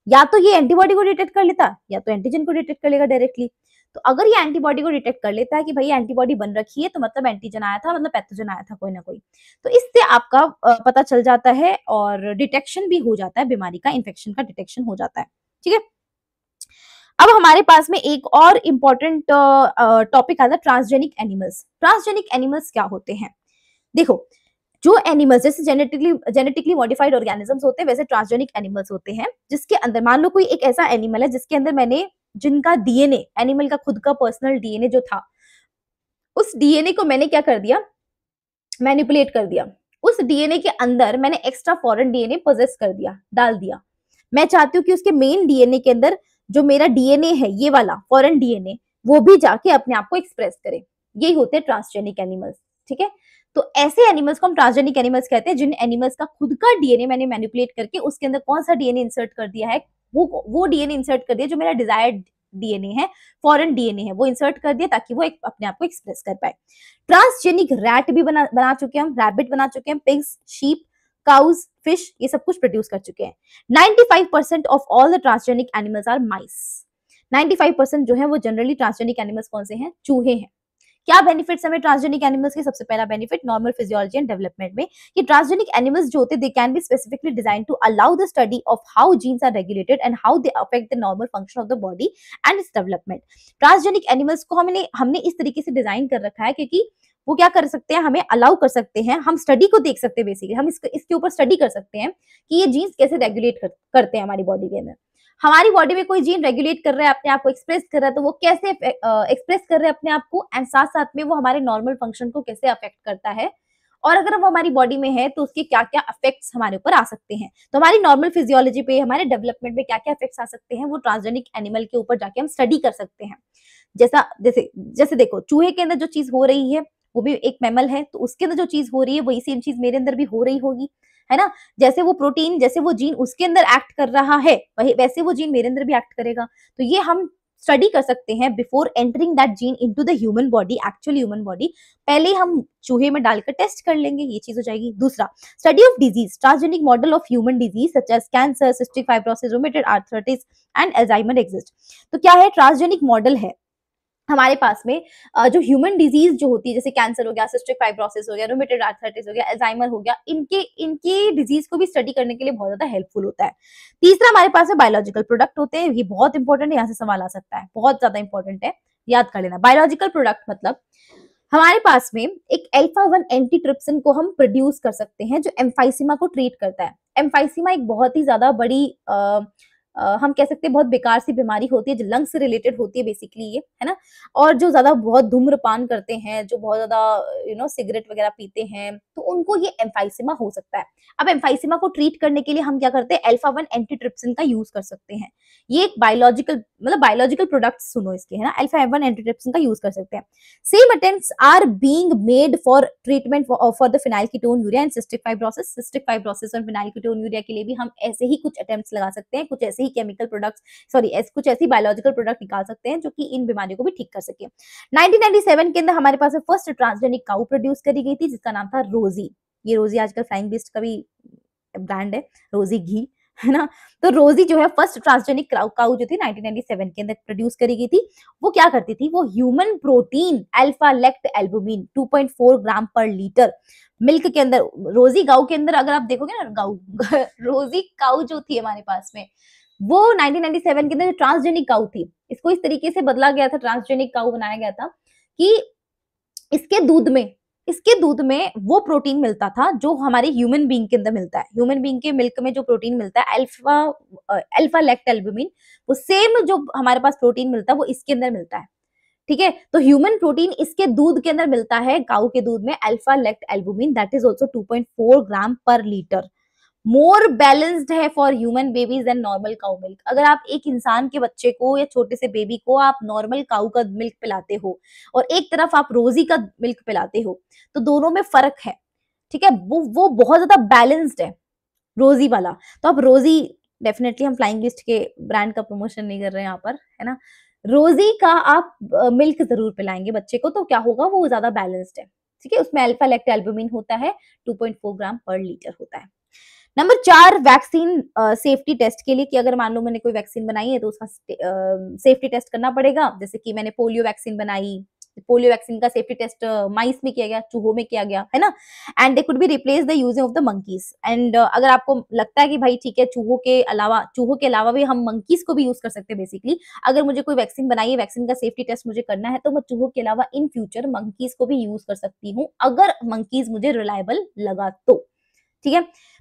या तो ये एंटीबॉडी को डिटेक्ट कर लेता या तो एंटीजन को डिटेक्ट कर लेगा डायरेक्टली। तो अगर ये एंटीबॉडी को डिटेक्ट कर लेता है कि भाई एंटीबॉडी बन रखी है, तो मतलब एंटीजन आया था, मतलब पैथोजन आया था कोई ना कोई, तो इससे आपका पता चल जाता है और डिटेक्शन भी हो जाता है, बीमारी का, इन्फेक्शन का डिटेक्शन हो जाता है, ठीक है। अब हमारे पास में एक और इम्पोर्टेंट टॉपिक आता है ट्रांसजेनिक एनिमल्स। ट्रांसजेनिक एनिमल्स क्या होते हैं? देखो, जो एनिमल्स जैसे जेनेटिकली मॉडिफाइड ऑर्गेनिजम्स होते हैं, वैसे ट्रांसजेनिक एनिमल्स होते हैं जिसके अंदर, मान लो कोई एक ऐसा एनिमल है जिसके अंदर मैंने, जिनका डीएनए, एनिमल का खुद का पर्सनल डीएनए जो था, उस डीएनए को मैंने क्या कर दिया, मैनिपुलेट कर दिया। उस डीएनए के अंदर मैंने एक्स्ट्रा फॉरेन डीएनए पोजेस कर दिया, डाल दिया। मैं चाहती हूँ कि उसके मेन डीएनए के अंदर जो मेरा डीएनए है, ये वाला फॉरेन डीएनए, वो भी जाके अपने आप को एक्सप्रेस करे। यही होते हैं ट्रांसजेनिक एनिमल्स, ठीक है। तो ऐसे एनिमल्स को हम ट्रांसजेनिक एनिमल्स कहते हैं जिन एनिमल्स का खुद का डीएनए मैंने मैनिपुलेट करके उसके अंदर कौन सा डीएनए इंसर्ट कर दिया है, वो डीएनए इंसर्ट कर दिया जो मेरा डिजायर्ड डीएनए है, फॉरेन डीएनए है, वो इंसर्ट कर दिया ताकि वो अपने आप को एक्सप्रेस कर पाए। ट्रांसजेनिक रैट भी बना चुके हैं हम, रैबिट बना चुके हैं, पिग्स, शीप, काउज, फिश, ये सब कुछ प्रोड्यूस कर चुके हैं। 95% of all the transgenic animals are mice. 95% जो है वो जनरली ट्रांसजेनिक एनिमल्स कौन से हैं? चूहे हैं। क्या बेनिफिट्स हमें ट्रांसजेनिक एनिमल्स के? सबसे पहला benefit normal physiology and development में, कि ट्रांसजेनिक एनिमल्स जो होते, they can be specifically design to allow the study of how genes are regulated and how they affect the normal function of the body and its development. Transgenic animals को हमने इस तरीके से design कर रखा है क्योंकि वो क्या कर सकते हैं, हमें अलाउ कर सकते हैं, हम स्टडी को देख सकते हैं, बेसिकली हम इसके ऊपर स्टडी कर सकते हैं कि ये जीन्स कैसे रेगुलेट करते हैं हमारी बॉडी के अंदर। हमारी बॉडी में कोई जीन रेगुलेट कर रहा है, अपने आप को एक्सप्रेस कर रहा है, तो वो कैसे एक्सप्रेस कर रहे हैं अपने आप को, एंड साथ साथ में वो हमारे नॉर्मल फंक्शन को कैसे अफेक्ट करता है, और अगर वो हमारी बॉडी में है तो उसके क्या क्या इफेक्ट्स हमारे ऊपर आ सकते हैं। तो हमारी नॉर्मल फिजियोलॉजी पे, हमारे डेवलपमेंट पे क्या क्या इफेक्ट्स आ सकते हैं, वो ट्रांसजेनिक एनिमल के ऊपर जाके हम स्टडी कर सकते हैं। जैसे जैसे देखो, चूहे के अंदर जो चीज हो रही है वो भी एक मैमल है, तो उसके अंदर जो चीज हो रही है वही सेम चीज मेरे अंदर भी हो रही होगी, है ना। जैसे वो प्रोटीन, जैसे वो जीन उसके अंदर एक्ट कर रहा है, वही वैसे वो जीन मेरे अंदर भी एक्ट करेगा। तो ये हम स्टडी कर सकते हैं before entering that gene into the human body, actual human body. पहले हम चूहे में डालकर टेस्ट कर लेंगे, ये चीज हो जाएगी। दूसरा, study of disease, transgenic model of human disease such as cancer, cystic fibrosis, rheumatoid arthritis and Alzheimer exist. तो क्या है, ट्रांसजेनिक मॉडल है हमारे पास में जो ह्यूमन डिजीज जो होती है, जैसे कैंसर हो गया, सिस्टिक फाइब्रोसिस हो गया, रूमेटॉइड आर्थराइटिस हो गया, अल्जाइमर हो गया, इनके डिजीज को भी स्टडी करने के लिए बहुत ज्यादा हेल्पफुल होता है। तीसरा हमारे पास में बायोलॉजिकल प्रोडक्ट होते हैं, ये बहुत इंपॉर्टेंट है, यहाँ से सवाल आ सकता है, बहुत ज्यादा इंपॉर्टेंट है, याद कर लेना। बायोलॉजिकल प्रोडक्ट मतलब हमारे पास में एक अल्फा 1 एंटीट्रिप्सिन को हम प्रोड्यूस कर सकते हैं जो एम्फाइसीमा को ट्रीट करता है। एम्फाइसीमा एक बहुत ही ज्यादा बड़ी हम कह सकते हैं बहुत बेकार सी बीमारी होती है जो लंग से रिलेटेड होती है बेसिकली, ये है ना। और जो ज्यादा बहुत धूम्रपान करते हैं, जो बहुत ज्यादा सिगरेट वगैरह पीते हैं, तो उनको ये एम्फाइसीमा हो सकता है। अब एम्फाइसीमा को ट्रीट करने के लिए हम क्या करते हैं, अल्फा 1 एंटीट्रिप्सिन का यूज कर सकते हैं। ये एक बायोलॉजिकल प्रोडक्ट सुनो इसके, है ना, अल्फा 1 एंटीट्रिप्सिन का यूज कर सकते हैं। Same attempts are being made for treatment for the phenylketonuria and cystic fibrosis. Cystic fibrosis और फिनाइलकीटोन यूरिया के लिए भी हम ऐसे ही कुछ अटेम्प्ट्स लगा सकते हैं, कुछ ऐसे ही केमिकल प्रोडक्ट्स, कुछ ऐसी बायोलॉजिकल प्रोडक्ट निकाल सकते हैं जो कि इन बीमारियों को भी ठीक कर सके। 1997 के अंदर हमारे पास फर्स्ट ट्रांसजेनिक काउ प्रोड्यूस करी गई थी जिसका नाम था रोजी। ये रोजी आजकल फ्लाइंग बीस्ट का भी ब्रांड है, रोजी घी, है ना। तो रोजी जो है फर्स्ट ट्रांसजेनिक काउ जो थी 1997 के अंदर प्रोड्यूस करी गई थी। वो क्या करती थी, वो human protein alpha लेक्ट albumin 2.4 gram per litre milk के अंदर, रोजी गाउ के अंदर अगर आप देखोगे ना, गाउ रोजी काउ जो थी हमारे पास में, वो 1997 के अंदर ट्रांसजेनिक काउ थी। इसको इस तरीके से बदला गया था, ट्रांसजेनिक काउ बनाया गया था कि इसके दूध में वो प्रोटीन मिलता था जो हमारे ह्यूमन बीइंग के अंदर मिलता है। ह्यूमन बीइंग के मिल्क में जो प्रोटीन मिलता है अल्फा लेक्ट एल्बुमिन, वो सेम जो हमारे पास प्रोटीन मिलता है वो इसके अंदर मिलता है, ठीक है। तो ह्यूमन प्रोटीन इसके दूध के अंदर मिलता है, काऊ के दूध में, alpha lactalbumin, that is also 2.4 gram per litre. More balanced है for human babies and normal cow milk. अगर आप एक इंसान के बच्चे को या छोटे से बेबी को आप नॉर्मल काउ का मिल्क पिलाते हो और एक तरफ आप रोजी का मिल्क पिलाते हो, तो दोनों में फर्क है, ठीक है। वो बहुत ज्यादा बैलेंस्ड है रोजी वाला। तो आप रोजी, डेफिनेटली हम फ्लाइंग लिस्ट के ब्रांड का प्रमोशन नहीं कर रहे हैं यहाँ पर, है ना। रोजी का आप मिल्क जरूर पिलाएंगे बच्चे को, तो क्या होगा, वो ज्यादा बैलेंस्ड है, ठीक है। उसमें अल्फा लेक्ट एल्बुमिन होता है, 2.4 ग्राम पर लीटर होता है। नंबर 4, वैक्सीन सेफ्टी टेस्ट के लिए, कि अगर मान लो मैंने कोई वैक्सीन बनाई है तो उसका सेफ्टी टेस्ट करना पड़ेगा। जैसे कि मैंने पोलियो वैक्सीन बनाई, पोलियो वैक्सीन का सेफ्टी टेस्ट माइस में किया गया, चूहों में किया गया, है ना। And they could be replace the using of the monkeys. And अगर आपको लगता है कि भाई ठीक है, चूहों के अलावा भी हम मंकीज को भी यूज कर सकते हैं बेसिकली, अगर मुझे कोई वैक्सीन बनाई है, वैक्सीन का सेफ्टी टेस्ट मुझे करना है, तो मैं चूहों के अलावा इन फ्यूचर मंकीज को भी यूज कर सकती हूँ, अगर मंकीज मुझे रिलायबल लगा तो। ठीक है।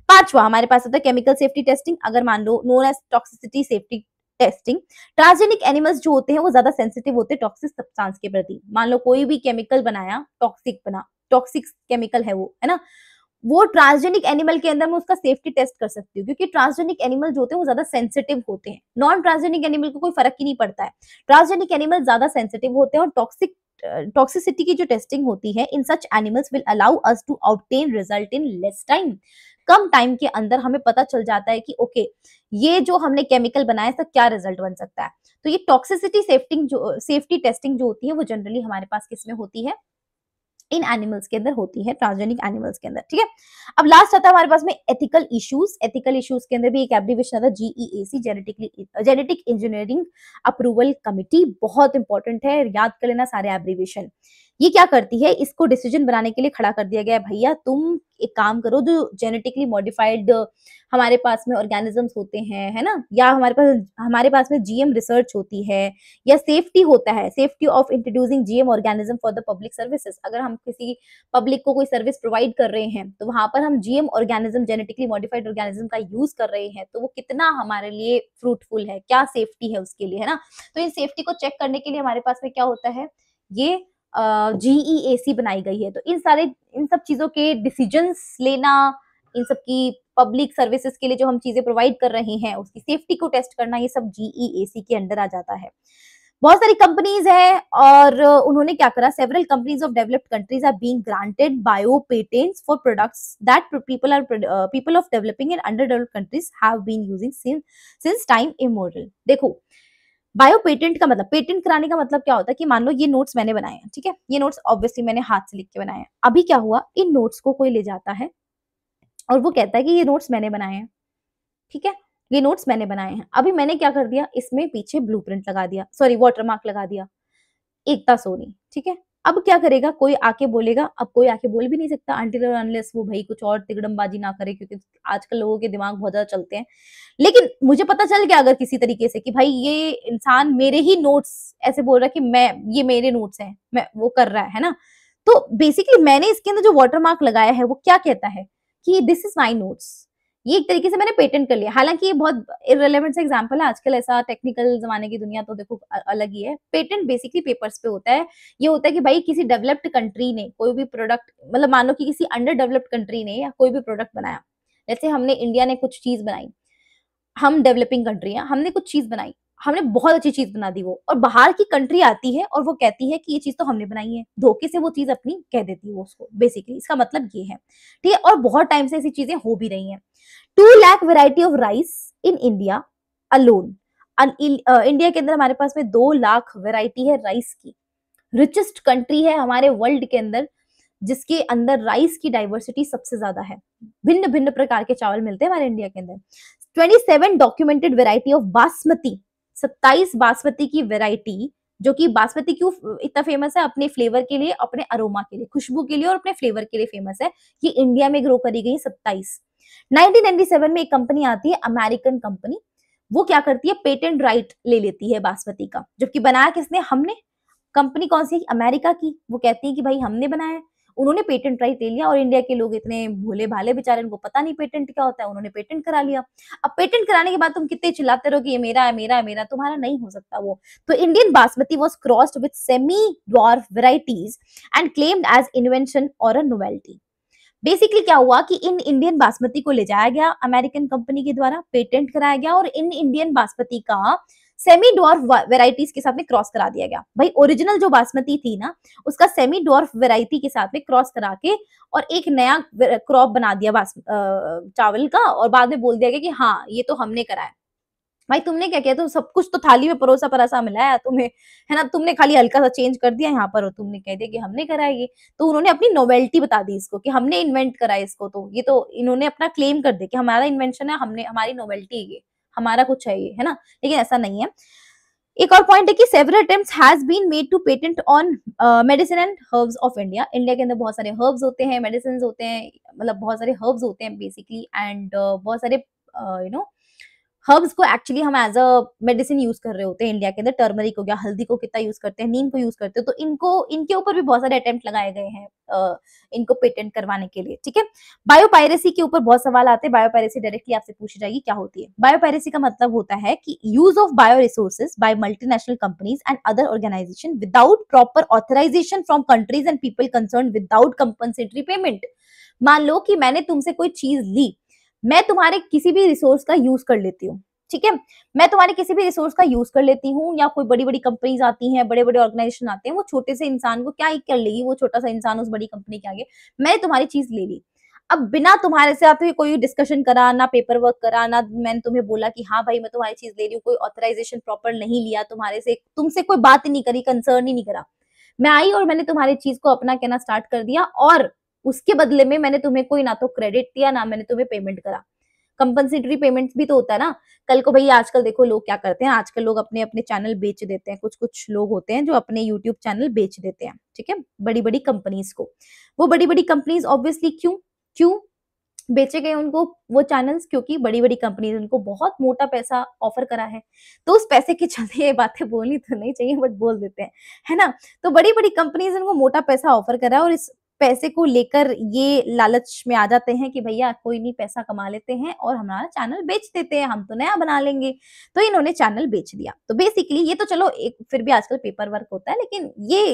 पांचवा हमारे पास होता है केमिकल सेफ्टी टेस्टिंग। अगर मान लो known as toxicity safety testing, transgenic animals जो होते हैं वो ज्यादा सेंसिटिव होते हैं टॉक्सिक सब्सटेंस के प्रति। मान लो कोई भी केमिकल बनाया, टॉक्सिक केमिकल है वो, है ना, वो ट्रांसजेनिक एनिमल के अंदर मैं उसका सेफ्टी टेस्ट कर सकती हूँ, क्योंकि ट्रांसजेनिक एनिमल जो होते हैं वो ज्यादा सेंसिटिव होते हैं। नॉन ट्रांसजेनिक एनिमल को कोई फर्क ही नहीं पड़ता है, ट्रांसजेनिक एनिमल ज्यादा सेंसिटिव होते हैं। और टॉक्सिसिटी की जो टेस्टिंग होती है in such animals will allow us to obtain result in less time. कम टाइम के अंदर हमें पता चल जाता है कि ओके, ये जो हमने केमिकल बनाया इसका क्या रिजल्ट बन सकता है। तो ये टॉक्सिसिटी सेफ्टी टेस्टिंग जो होती है वो जनरली हमारे पास किसमें होती है, इन एनिमल्स के अंदर होती है, ट्रांसजेनिक एनिमल्स के अंदर। ठीक है। अब लास्ट आता है हमारे पास में एथिकल इश्यूज। एथिकल इश्यूज के अंदर भी एक एब्रिविएशन आता है GEAC, genetic engineering approval committee. बहुत इंपॉर्टेंट है, याद कर लेना सारे एब्रिविएशन। ये क्या करती है, इसको डिसीजन बनाने के लिए खड़ा कर दिया गया है, भैया तुम एक काम करो, जो जेनेटिकली मॉडिफाइड हमारे पास में ऑर्गेनिजम्स होते हैं, है ना, या हमारे पास में GM रिसर्च होती है, या सेफ्टी होता है, safety of introducing GM organism for the public services. अगर हम किसी पब्लिक को कोई सर्विस प्रोवाइड कर रहे हैं तो वहां पर हम GM organism, genetically modified organism का यूज कर रहे हैं, तो वो कितना हमारे लिए फ्रूटफुल है, क्या सेफ्टी है उसके लिए, है ना। तो इन सेफ्टी को चेक करने के लिए हमारे पास में क्या होता है, ये GEAC बनाई गई है। तो इन सब चीजों के डिसीजंस लेना, इन सब की पब्लिक सर्विसेज के लिए जो हम चीजें प्रोवाइड कर रहे हैं उसकी सेफ्टी को टेस्ट करना, ये सब GEAC के अंडर आ जाता है। बहुत सारी कंपनीज है और उन्होंने क्या करा, several companies of developed countries are being granted bio patents for products that people of developing and under developed countries have been using since time immemorial. देखो, बायो पेटेंट का मतलब, पेटेंट कराने का मतलब क्या होता है कि मान लो ये नोट्स मैंने बनाए हैं, ठीक है, ये नोट्स ऑब्वियसली मैंने हाथ से लिख के बनाए हैं। अभी क्या हुआ, इन नोट्स को कोई ले जाता है और वो कहता है कि ये नोट्स मैंने बनाए हैं, ठीक है, ये नोट्स मैंने बनाए हैं। अभी मैंने क्या कर दिया, इसमें पीछे ब्लूप्रिंट लगा दिया, सॉरी वाटरमार्क लगा दिया, एकता सोनी, ठीक है। अब क्या करेगा, कोई आके बोलेगा, अब कोई आके बोल भी नहीं सकता अनटिल और अनलेस वो भाई कुछ और तिगड़मबाजी ना करे, क्योंकि आजकल लोगों के दिमाग बहुत ज्यादा चलते हैं। लेकिन मुझे पता चल गया अगर किसी तरीके से कि भाई ये इंसान मेरे ही नोट्स ऐसे बोल रहा है कि ये मेरे नोट्स हैं, मैं वो कर रहा है ना, तो बेसिकली मैंने इसके अंदर जो वाटरमार्क लगाया है वो क्या कहता है कि दिस इज माई नोट्स, ये एक तरीके से मैंने पेटेंट कर लिया। हालांकि ये बहुत इररिलेवेंट सा एग्जांपल है, आजकल ऐसा टेक्निकल जमाने की दुनिया तो देखो अलग ही है। पेटेंट बेसिकली पेपर्स पे होता है, ये होता है कि भाई किसी डेवलप्ड कंट्री ने कोई भी प्रोडक्ट, मतलब मान लो कि किसी अंडर डेवलप्ड कंट्री ने या कोई भी प्रोडक्ट बनाया, जैसे हमने इंडिया ने कुछ चीज बनाई, हम डेवलपिंग कंट्री है, हमने कुछ चीज बनाई, हमने बहुत अच्छी चीज बना दी वो, और बाहर की कंट्री आती है और वो कहती है कि ये चीज तो हमने बनाई है, धोखे से वो चीज अपनी कह देती है वो उसको, बेसिकली इसका मतलब ये है। ठीक है, और बहुत टाइम से ऐसी चीजें हो भी रही हैं। 2 lakh variety of rice in India alone. India के अंदर हमारे पास में 2 लाख वेराइटी है राइस की। रिचेस्ट कंट्री है हमारे वर्ल्ड के अंदर, जिसके अंदर राइस की डाइवर्सिटी सबसे ज्यादा है, भिन्न भिन्न प्रकार के चावल मिलते हैं हमारे इंडिया के अंदर। 27 documented variety of basmati, 27 basmati की वेराइटी, जो कि बासमती क्यों इतना फेमस है, अपने फ्लेवर के लिए, अपने अरोमा के लिए, खुशबू के लिए और अपने फ्लेवर के लिए फेमस है, ये इंडिया में ग्रो करी गई 27। 1997 में एक कंपनी आती है, अमेरिकन कंपनी, वो क्या करती है, पेटेंट राइट ले लेती है बासमती का, जबकि बनाया किसने, हमने। कंपनी कौन सी, अमेरिका की, वो कहती है कि भाई हमने बनाया है, उन्होंने पेटेंट राइट ले लिया, और इंडिया के लोग इतने भोले भाले बेचारे, उनको पता नहीं पेटेंट क्या होता है, उन्होंने पेटेंट करा लिया। अब पेटेंट कराने के बाद तुम कितने चिल्लाते रहो कि ये मेरा है, मेरा है, मेरा, तुम्हारा नहीं हो सकता वो। तो Indian basmati was crossed with semi dwarf varieties and claimed as invention और अ नोवेल्टी। बेसिकली क्या हुआ कि इन इंडियन बासमती को ले जाया गया अमेरिकन कंपनी के द्वारा, पेटेंट कराया गया, और इन इंडियन बासमती का सेमी डॉर्फ वेराइटीज के साथ में क्रॉस करा दिया गया। भाई ओरिजिनल जो बासमती थी ना, उसका सेमी डॉर्फ वेराइटी के साथ में क्रॉस करा के और एक नया क्रॉप बना दिया चावल का, और बाद में बोल दिया गया कि हाँ ये तो हमने करा है। भाई तुमने क्या किया, तुम सब कुछ तो थाली में परोसा परासा मिलाया तुम्हें, है ना, तुमने खाली हल्का सा चेंज कर दिया यहाँ पर, और तुमने कह दिया कि हमने करा है ये। तो उन्होंने अपनी नोवेल्टी बता दी इसको कि हमने इन्वेंट करा है इसको, तो ये तो इन्होंने अपना क्लेम कर दिया कि हमारा इन्वेंशन है, हमने, हमारी नोवेल्टी है ये, हमारा कुछ है ये, है ना। लेकिन ऐसा नहीं है। एक और पॉइंट है कि several attempts has been made to patent on medicine and herbs of India. India के अंदर बहुत सारे हर्ब्स होते हैं, मेडिसिन होते हैं, मतलब बहुत सारे हर्ब्स होते हैं बेसिकली, एंड बहुत सारे यू नो हर्ब्स को एक्चुअली हम एज अ मेडिसिन यूज कर रहे होते हैं इंडिया के अंदर। टर्मरिक हो गया, हल्दी को कितना यूज करते हैं, नीम को यूज करते हैं, तो इनको इनके ऊपर भी बहुत सारे अटेम्प्ट लगाए गए हैं इनको पेटेंट करवाने के लिए, ठीक है। बायोपायरेसी के ऊपर बहुत सवाल आते हैं। बायोपायरेसी डायरेक्टली आपसे पूछी जाएगी क्या होती है। बायोपायरेसी का मतलब होता है कि use of bio resources by multinational companies and other organisation without proper authorisation from countries and people concern without compensatory payment. मान लो कि मैंने तुमसे कोई चीज ली, मैं तुम्हारे किसी भी रिसोर्स का यूज कर लेती हूँ, ठीक है, मैं तुम्हारे किसी भी रिसोर्स का यूज कर लेती हूँ, या कोई बड़ी बड़ी कंपनीज आती हैं, बड़े बड़े ऑर्गेनाइजेशन आते हैं, वो छोटे से इंसान को क्या ही कर लेगी, वो छोटा सा इंसान उस बड़ी कंपनी के आगे। मैंने तुम्हारी चीज ले ली, अब बिना तुम्हारे से आते हुए कोई डिस्कशन करा, ना पेपर वर्क करा, ना मैंने तुम्हें बोला कि हाँ भाई मैं तुम्हारी चीज ले रही हूँ, कोई ऑथराइजेशन प्रॉपर नहीं लिया तुम्हारे से, तुमसे कोई बात ही नहीं करी, कंसर्न ही नहीं करा, मैं आई और मैंने तुम्हारी चीज को अपना कहना स्टार्ट कर दिया, और उसके बदले में मैंने तुम्हें कोई ना तो क्रेडिट दिया, ना मैंने तुम्हें पेमेंट करा। कंपनसेटरी पेमेंट्स भी तो होता है ना। कल को भैया आजकल देखो लोग क्या करते हैं, आजकल लोग अपने अपने चैनल बेच देते हैं, कुछ कुछ लोग होते हैं जो अपने यूट्यूब चैनल बेच देते हैं, ठीक है, बड़ी बड़ी कंपनीज को। वो बड़ी बड़ी कंपनीज ऑब्वियसली क्यों क्यों बेचे गए उनको वो चैनल्स, क्योंकि बड़ी बड़ी कंपनीज उनको बहुत मोटा पैसा ऑफर करा है। तो उस पैसे के चलते ये बातें बोलनी तो नहीं चाहिए बट बोल देते हैं, है ना। तो बड़ी बड़ी कंपनीज उनको मोटा पैसा ऑफर करा है, और इस पैसे को लेकर ये लालच में आ जाते हैं कि भैया कोई नहीं, पैसा कमा लेते हैं और हमारा चैनल बेच देते हैं, हम तो नया बना लेंगे। तो इन्होंने चैनल बेच दिया। तो बेसिकली ये तो चलो एक फिर भी आजकल पेपर वर्क होता है, लेकिन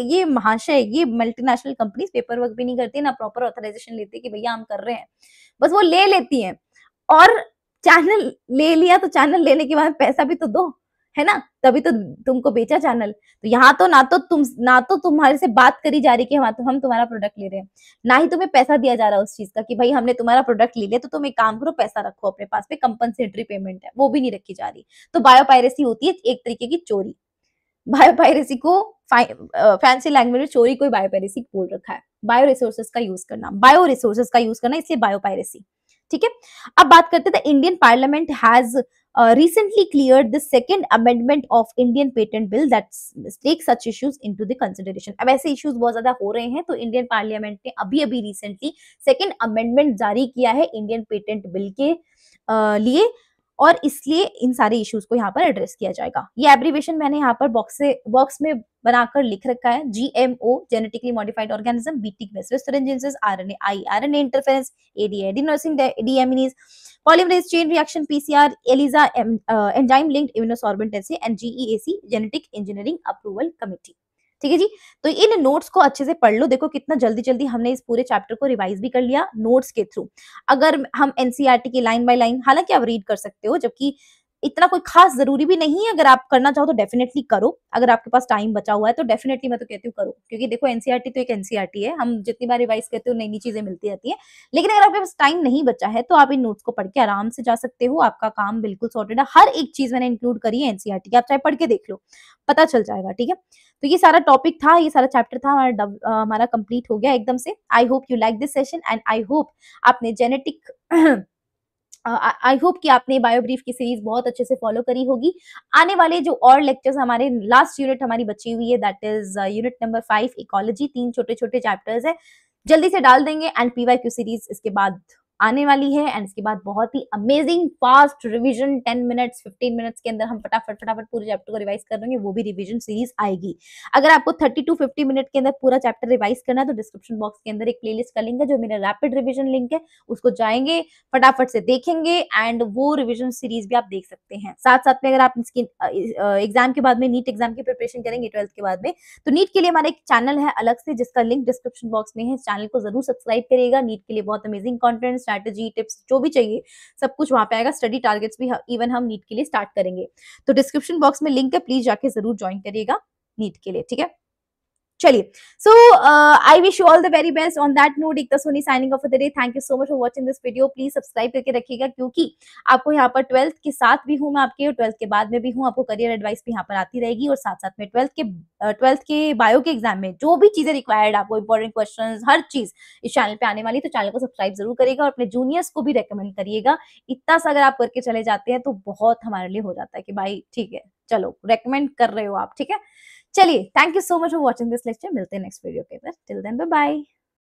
ये महाशय, ये मल्टीनेशनल कंपनीज पेपर वर्क भी नहीं करती, ना प्रॉपर ऑथराइजेशन लेती कि भैया हम कर रहे हैं, बस वो ले लेती हैं। और चैनल ले लिया तो चैनल लेने के बाद पैसा भी तो दो, है ना, तभी तो तुमको बेचा चैनल। तो यहाँ तो ना तो तुम्हारे से बात करी जा रही कि हम तुम्हारा प्रोडक्ट ले रहे हैं, ना ही तुम्हें पैसा दिया जा रहा है उस चीज का कि भाई हमने तुम्हारा प्रोडक्ट ले लिया तो तुम एक काम करो, पैसा रखो अपने पास पे, कंपनसेटरी पेमेंट है वो भी नहीं रखी जा रही। तो बायोपायरेसी होती है एक तरीके की चोरी। बायोपायरेसी को फैंसी लैंग्वेज में चोरी को बायोपायरेसी बोल रखा है। बायो रिसोर्सेज का यूज करना, बायो रिसोर्सेज का यूज करना, इसलिए बायोपायरेसी, ठीक है। अब बात करते थे, Indian parliament has recently cleared the second amendment of Indian patent bill that takes such issues into the consideration। अब ऐसे इश्यूज बहुत ज्यादा हो रहे हैं, तो इंडियन पार्लियामेंट ने अभी अभी रिसेंटली सेकेंड अमेंडमेंट जारी किया है इंडियन पेटेंट बिल के लिए, और इसलिए इन सारे इश्यूज को यहाँ पर एड्रेस किया जाएगा। ये एब्रीवेशन मैंने यहाँ पर बॉक्स में बनाकर लिख रखा है, GMO genetically modified organism, BT रेस्टोरेंजेंसिस, RNA interference, ADA adenosine deaminase, polymerase chain reaction PCR, ELISA enzyme linked immunosorbent assay and GEAC genetic engineering approval committee। ठीक है जी। तो इन नोट्स को अच्छे से पढ़ लो। देखो कितना जल्दी जल्दी हमने इस पूरे चैप्टर को रिवाइज भी कर लिया नोट्स के थ्रू। अगर हम एनसीईआरटी की लाइन बाय लाइन, हालांकि आप रीड कर सकते हो, जबकि इतना कोई खास जरूरी भी नहीं है। अगर आप करना चाहो तो डेफिनेटली करो, अगर आपके पास टाइम बचा हुआ है तो डेफिनेटली मैं तो कहती हूँ करो, क्योंकि देखो एनसीईआरटी तो एक एनसीईआरटी है, हम जितनी बार रिवाइज करते हो नई नई चीजें मिलती रहती है। लेकिन अगर आपके पास टाइम नहीं बचा है तो आप इन नोट्स को पढ़ के आराम से जा सकते हो, आपका काम बिल्कुल सॉर्टेड है। हर एक चीज मैंने इंक्लूड करी है एनसीईआरटी की, आप चाहे पढ़ के देख लो, पता चल जाएगा, ठीक है। तो ये सारा टॉपिक था, ये सारा चैप्टर था हमारा कंप्लीट हो गया एकदम से। I hope you like this session and I hope आपने जेनेटिक आई होप कि आपने बायोब्रीफ की सीरीज बहुत अच्छे से फॉलो करी होगी। आने वाले जो और लेक्चर्स, हमारे लास्ट यूनिट हमारी बची हुई है, that is unit number 5 ecology, 3 छोटे छोटे चैप्टर्स है, जल्दी से डाल देंगे। एंड पीवाईक्यू सीरीज इसके बाद आने वाली है, एंड इसके बाद बहुत ही amazing fast revision 10 minutes 15 minutes के अंदर हम फटाफट पूरे चैप्टर को रिवाइज कर देंगे, वो भी रिवीजन सीरीज आएगी। अगर आपको 30 to 50 मिनट के अंदर पूरा चैप्टर रिवाइज करना है तो डिस्क्रिप्शन बॉक्स के अंदर एक प्लेलिस्ट का लिंक है जो मेरा रैपिड रिवीजन लिंक है, उसको जाएंगे फटाफट से देखेंगे एंड वो रिवीजन सीरीज भी आप देख सकते हैं। साथ साथ में अगर आप इसकी एग्जाम के बाद में नीट एग्जाम की प्रिपरेशन करेंगे 12th के बाद में, तो नीट के लिए हमारा एक चैनल है अलग से जिसका लिंक डिस्क्रिप्शन बॉक्स में है, इस चैनल को जरूर सब्सक्राइब करिएगा। नीट के लिए बहुत अमेजिंग कंटेंट, स्ट्रैटेजी, टिप्स जो भी चाहिए सब कुछ वहां पे आएगा। स्टडी टारगेट्स भी इवन हम नीट के लिए स्टार्ट करेंगे, तो डिस्क्रिप्शन बॉक्स में लिंक है, प्लीज जाके जरूर ज्वाइन करिएगा नीट के लिए, ठीक है। चलिए, so I wish you all the very best. On that note, Ekta Soni signing off for the day. Thank you so much for watching this video. Please subscribe करके रखिएगा, क्योंकि आपको यहाँ पर 12th के साथ भी हूँ मैं आपके, और 12th के बाद में भी हूँ। आपको करियर एडवाइस भी यहाँ पर आती रहेगी, और साथ साथ में 12th के बायो के एग्जाम में जो भी चीजें रिक्वायर्ड, आपको इंपॉर्टेंट क्वेश्चन, हर चीज इस चैनल पे आने वाली। तो चैनल को सब्सक्राइब जरूर करिएगा, और अपने जूनियर्स को भी रेकमेंड करिएगा। इतना सा अगर आप करके चले जाते हैं तो बहुत हमारे लिए हो जाता है कि भाई ठीक है, चलो रेकमेंड कर रहे हो आप, ठीक है। चलिए, thank you so much for watching this lecture. मिलते हैं नेक्स्ट वीडियो के अंदर। Till then, bye bye.